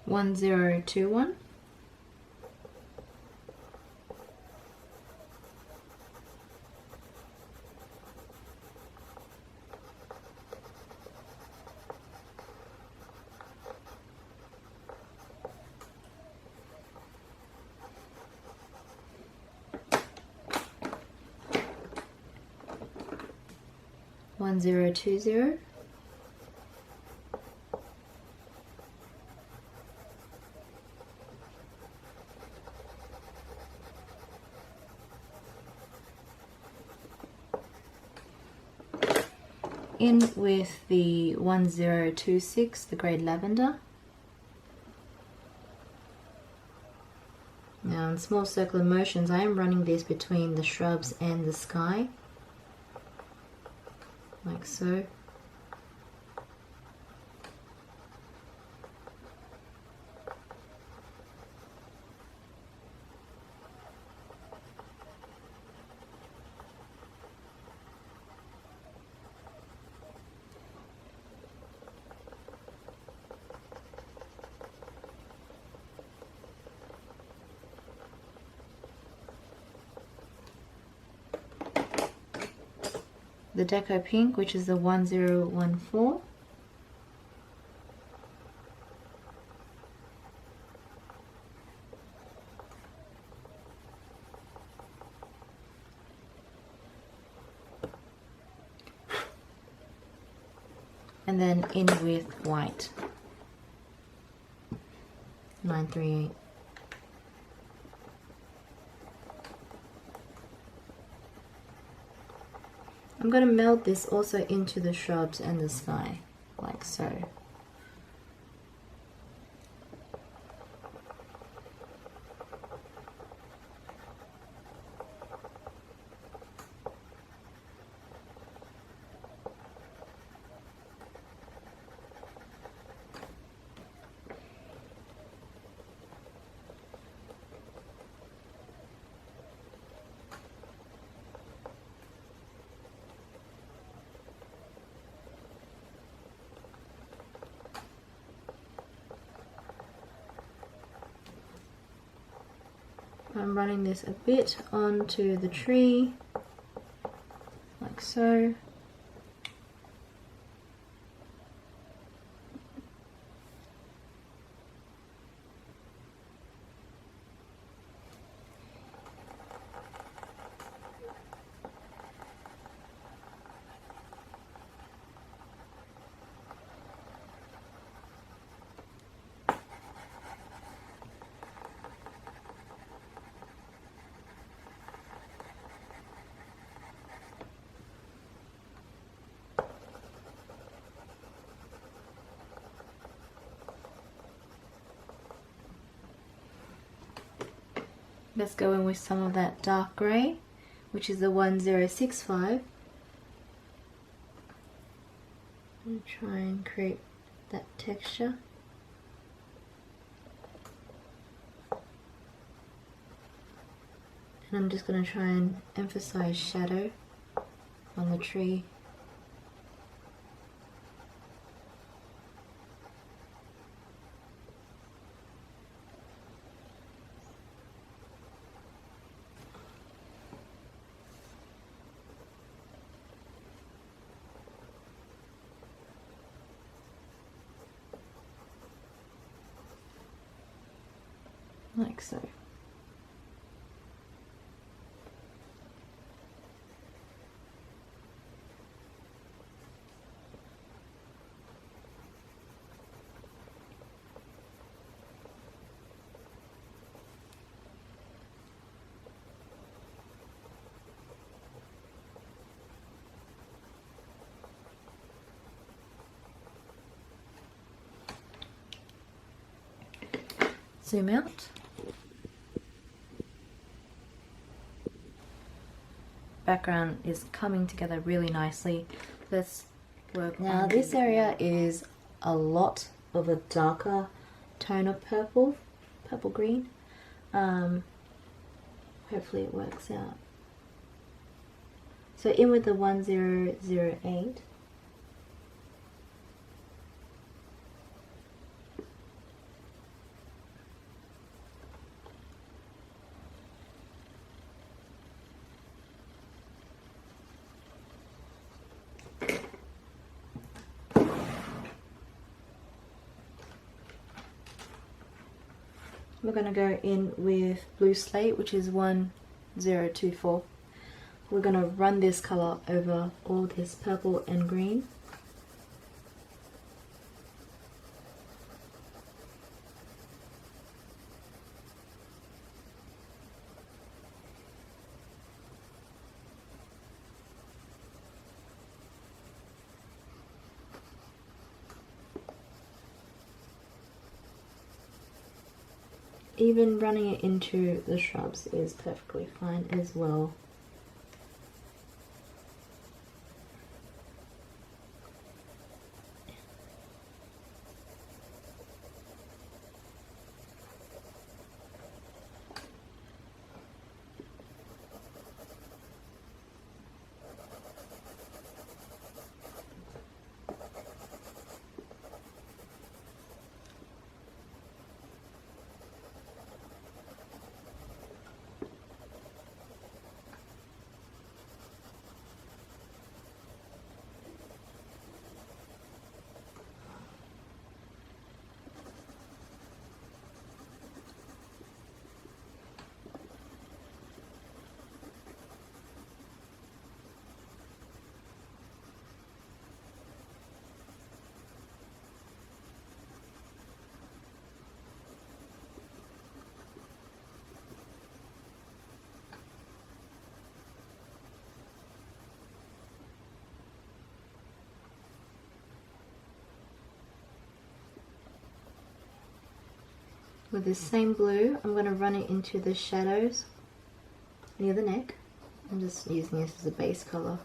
One zero two one. One zero two zero. In with the 1026, the grade lavender. Now in small circular motions, I am running this between the shrubs and the sky, like so. the Deco Pink, which is the 1014. And then in with white, 938. I'm going to meld this also into the shrubs and the sky, like so. I'm running this a bit onto the tree, like so. Let's go in with some of that dark grey, which is the 1065. And try and create that texture. And I'm just going to try and emphasize shadow on the tree. Like so. Zoom out. Background is coming together really nicely. Let's work now. This area is a lot of a darker tone of purple, purple green. Hopefully it works out. So in with the 1008. We're going to go in with Blue Slate, which is 1024. We're going to run this color over all this purple and green. Even running it into the shrubs is perfectly fine as well. With this same blue, I'm going to run it into the shadows near the neck. I'm just using this as a base color.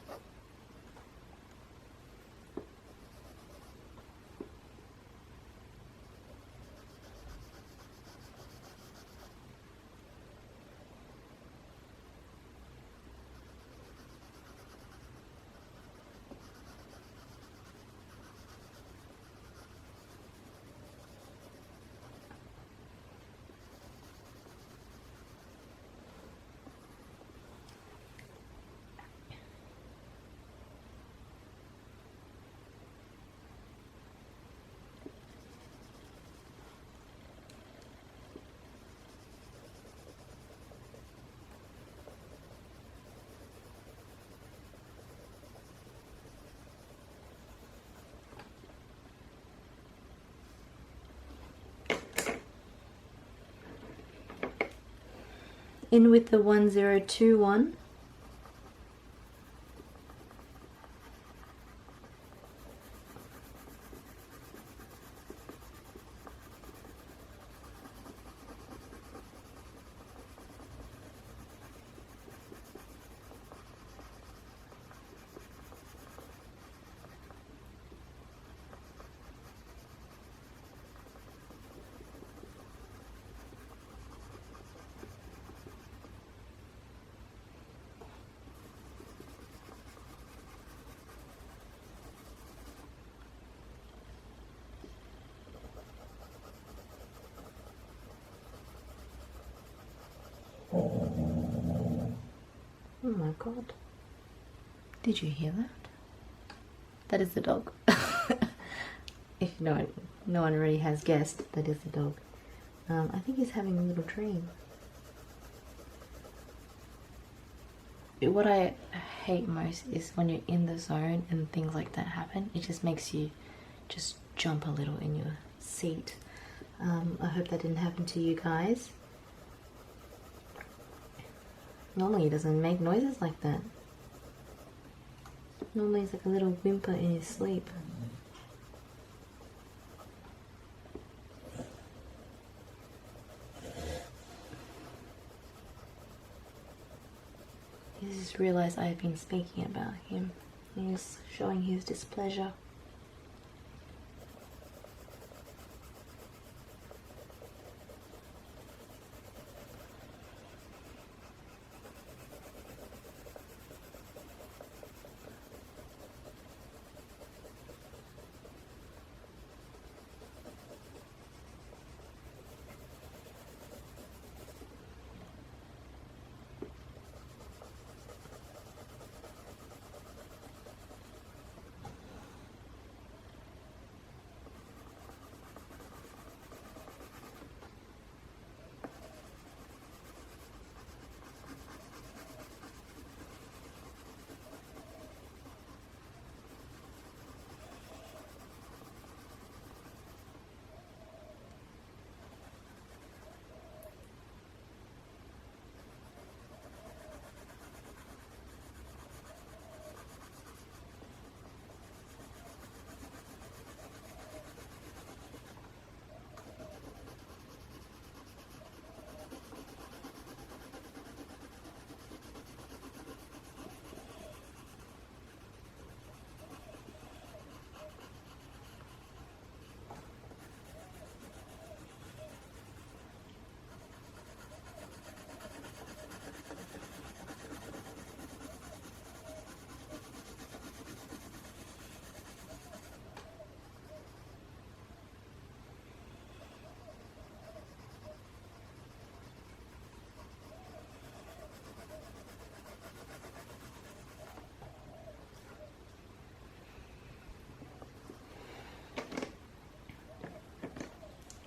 In with the 1021. Oh my god. Did you hear that? That is the dog. If no one already has guessed, that is the dog. I think he's having a little dream. What I hate most is when you're in the zone and things like that happen. It just makes you just jump a little in your seat. I hope that didn't happen to you guys. Normally he doesn't make noises like that. Normally it's like a little whimper in his sleep. He just realised I had been speaking about him. He's showing his displeasure.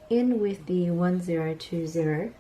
In with the 1020.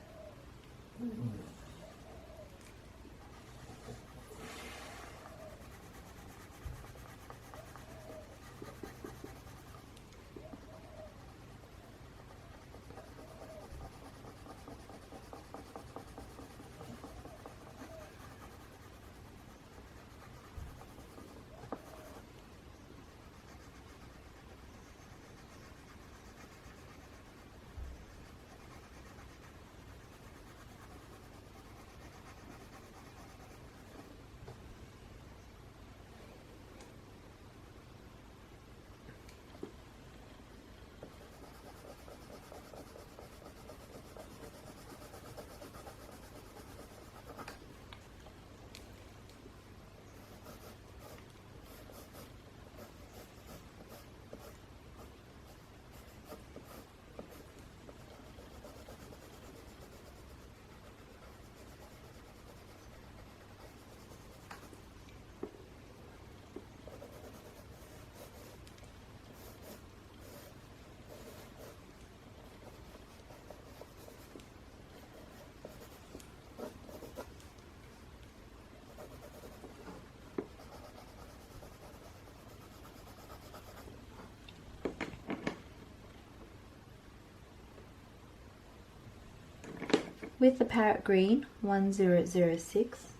with the Parrot Green 1006.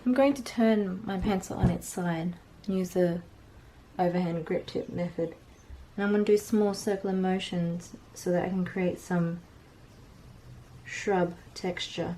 I'm going to turn my pencil on its side and use the overhand grip tip method. And I'm going to do small circular motions so that I can create some shrub texture.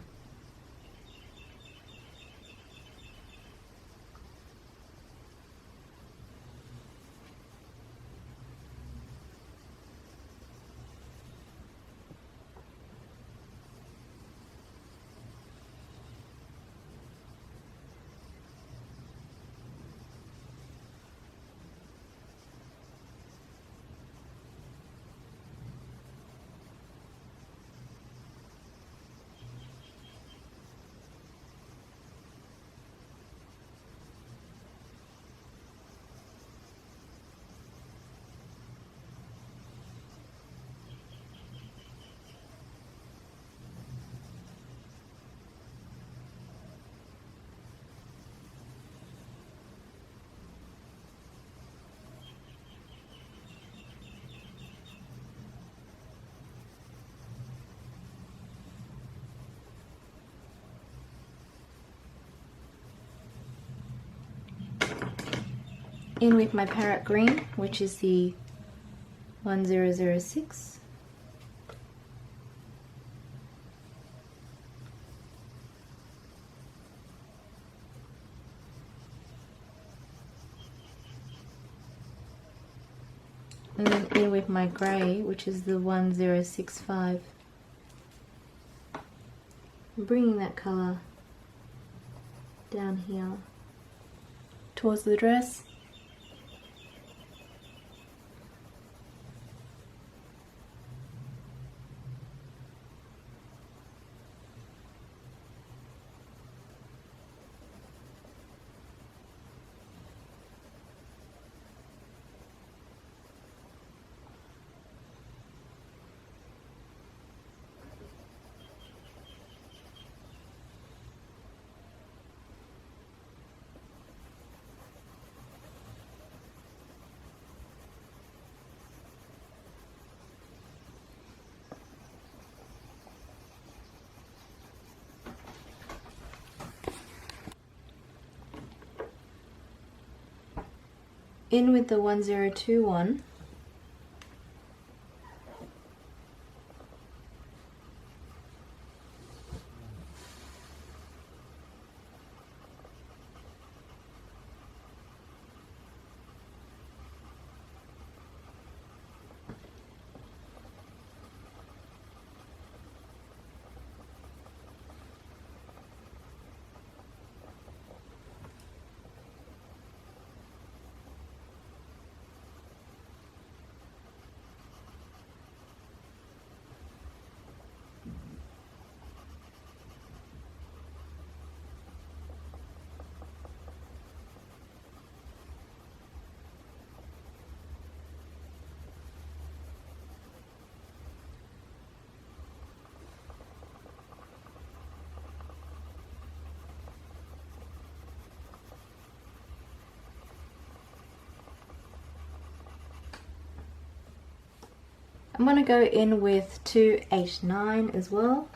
In with my Parrot Green, which is the 1006. And then in with my grey, which is the 1065. I'm bringing that colour down here towards the dress. in with the 1021. I'm going to go in with 2H9 as well.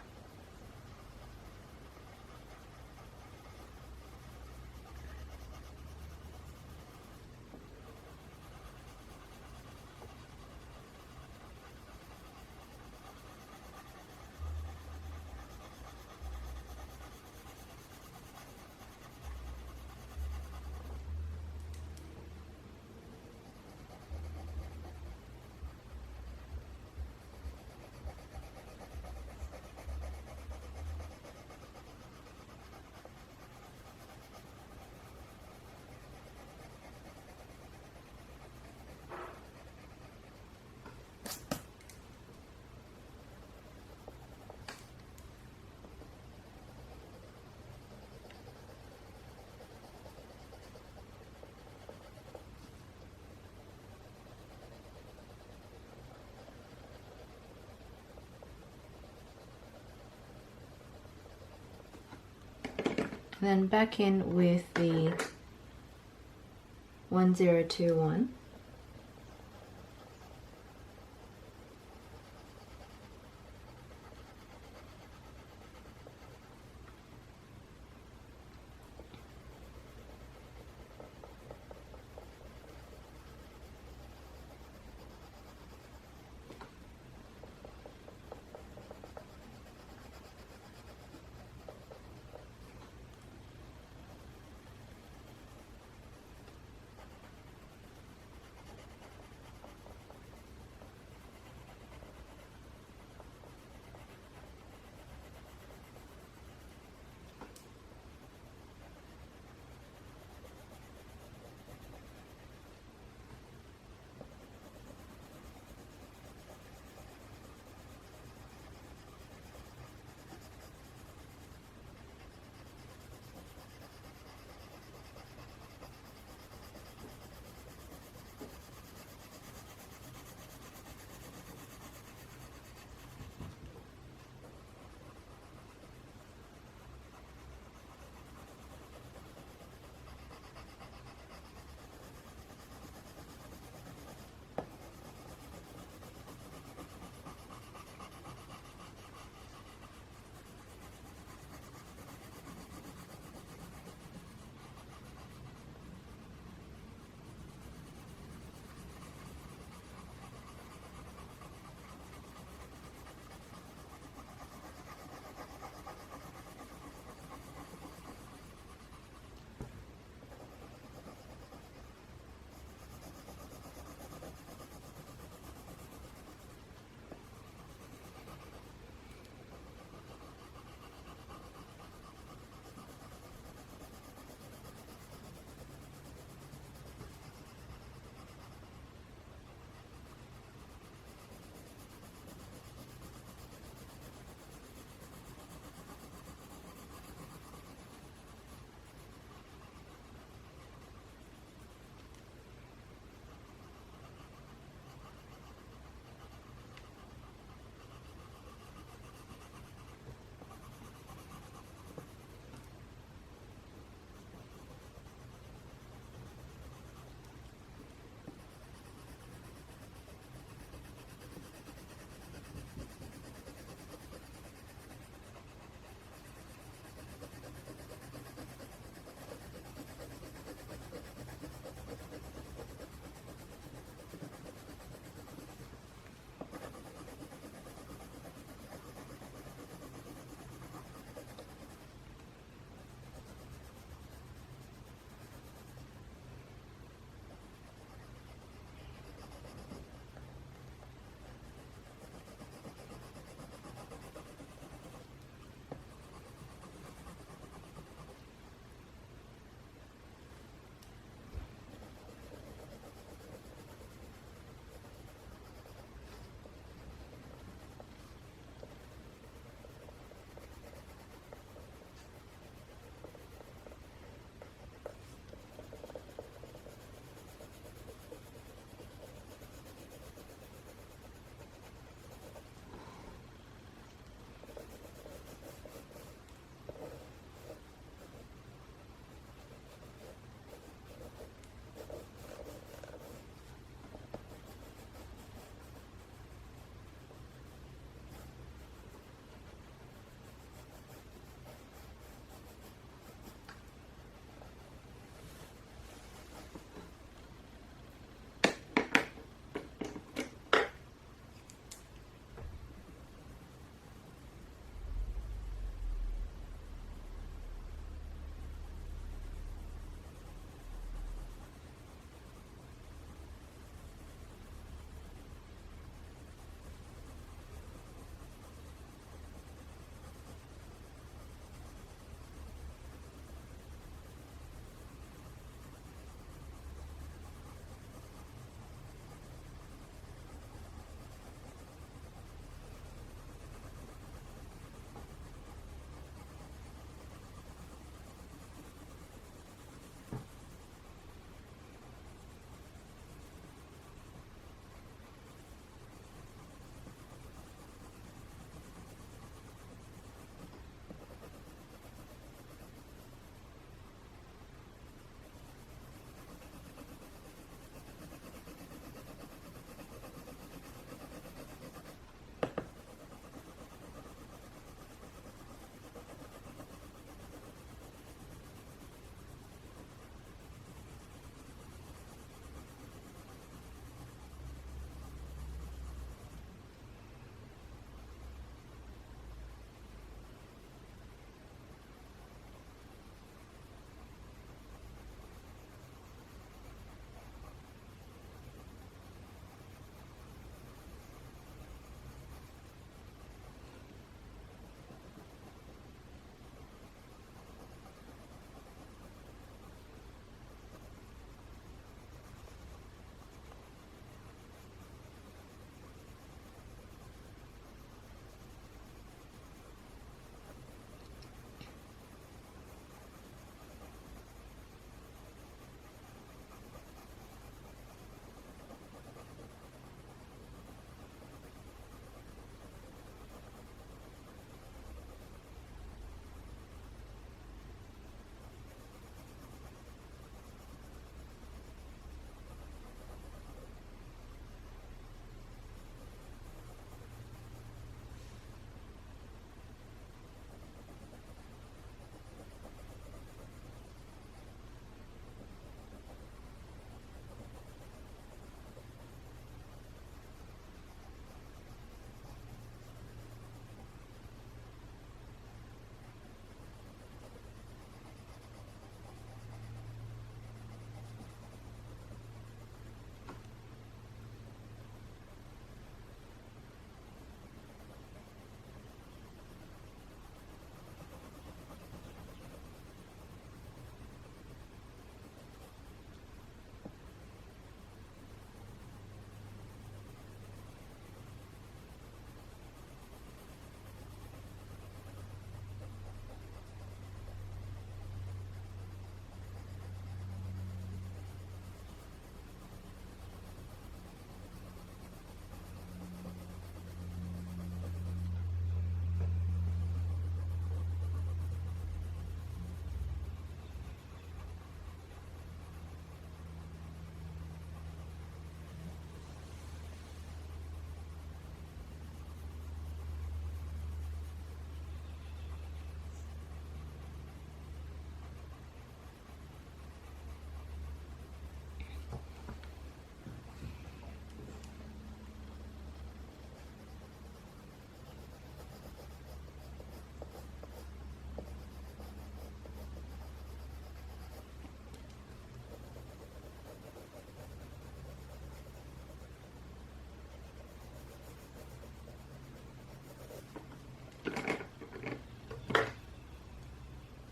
Then back in with the 1021.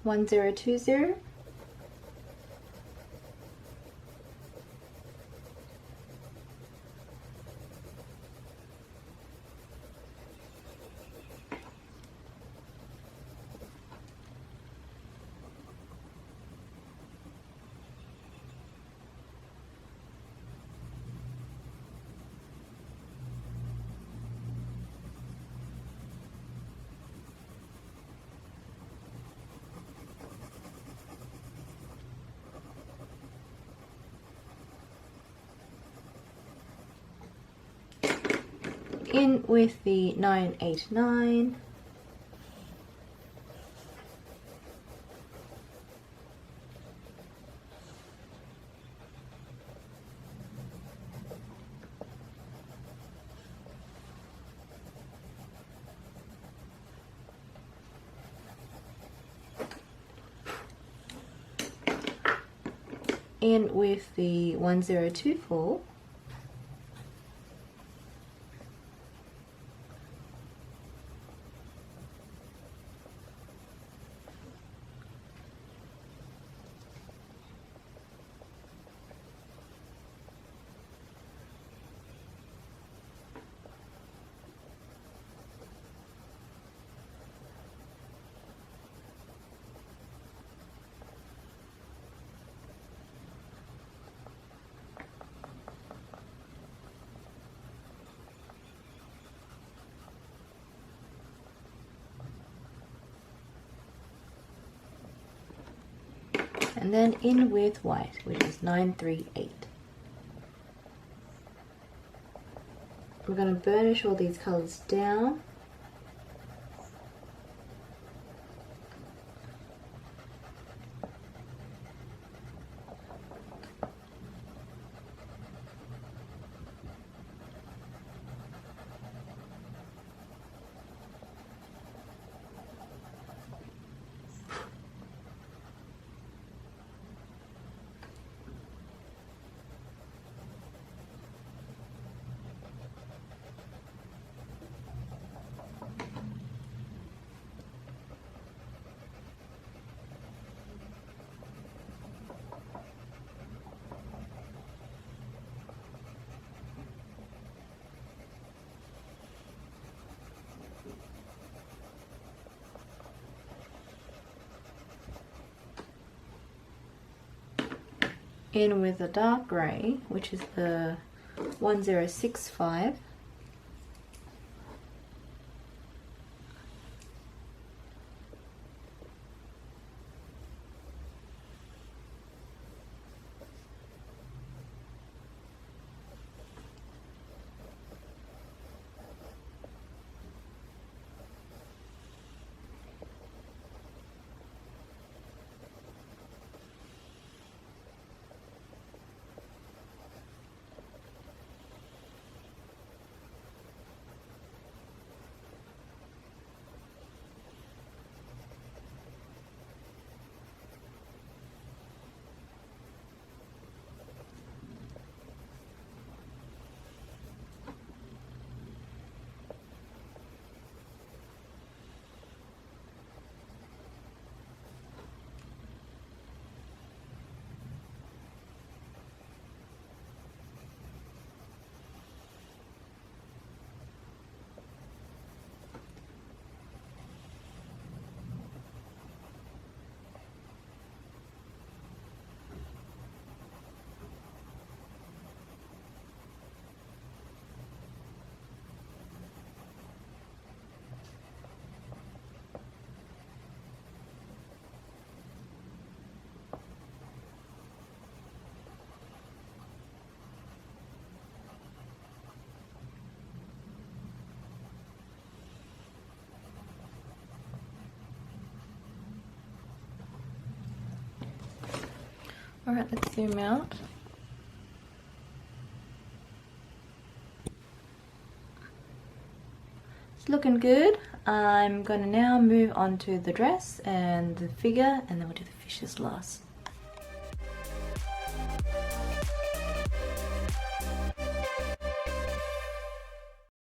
1020. In with the 989. In with the 1024. And then in with white, which is 938. We're going to burnish all these colors down. In with the dark grey, which is the 1065. Alright, let's zoom out. It's looking good. I'm going to now move on to the dress and the figure, and then we'll do the fishes last.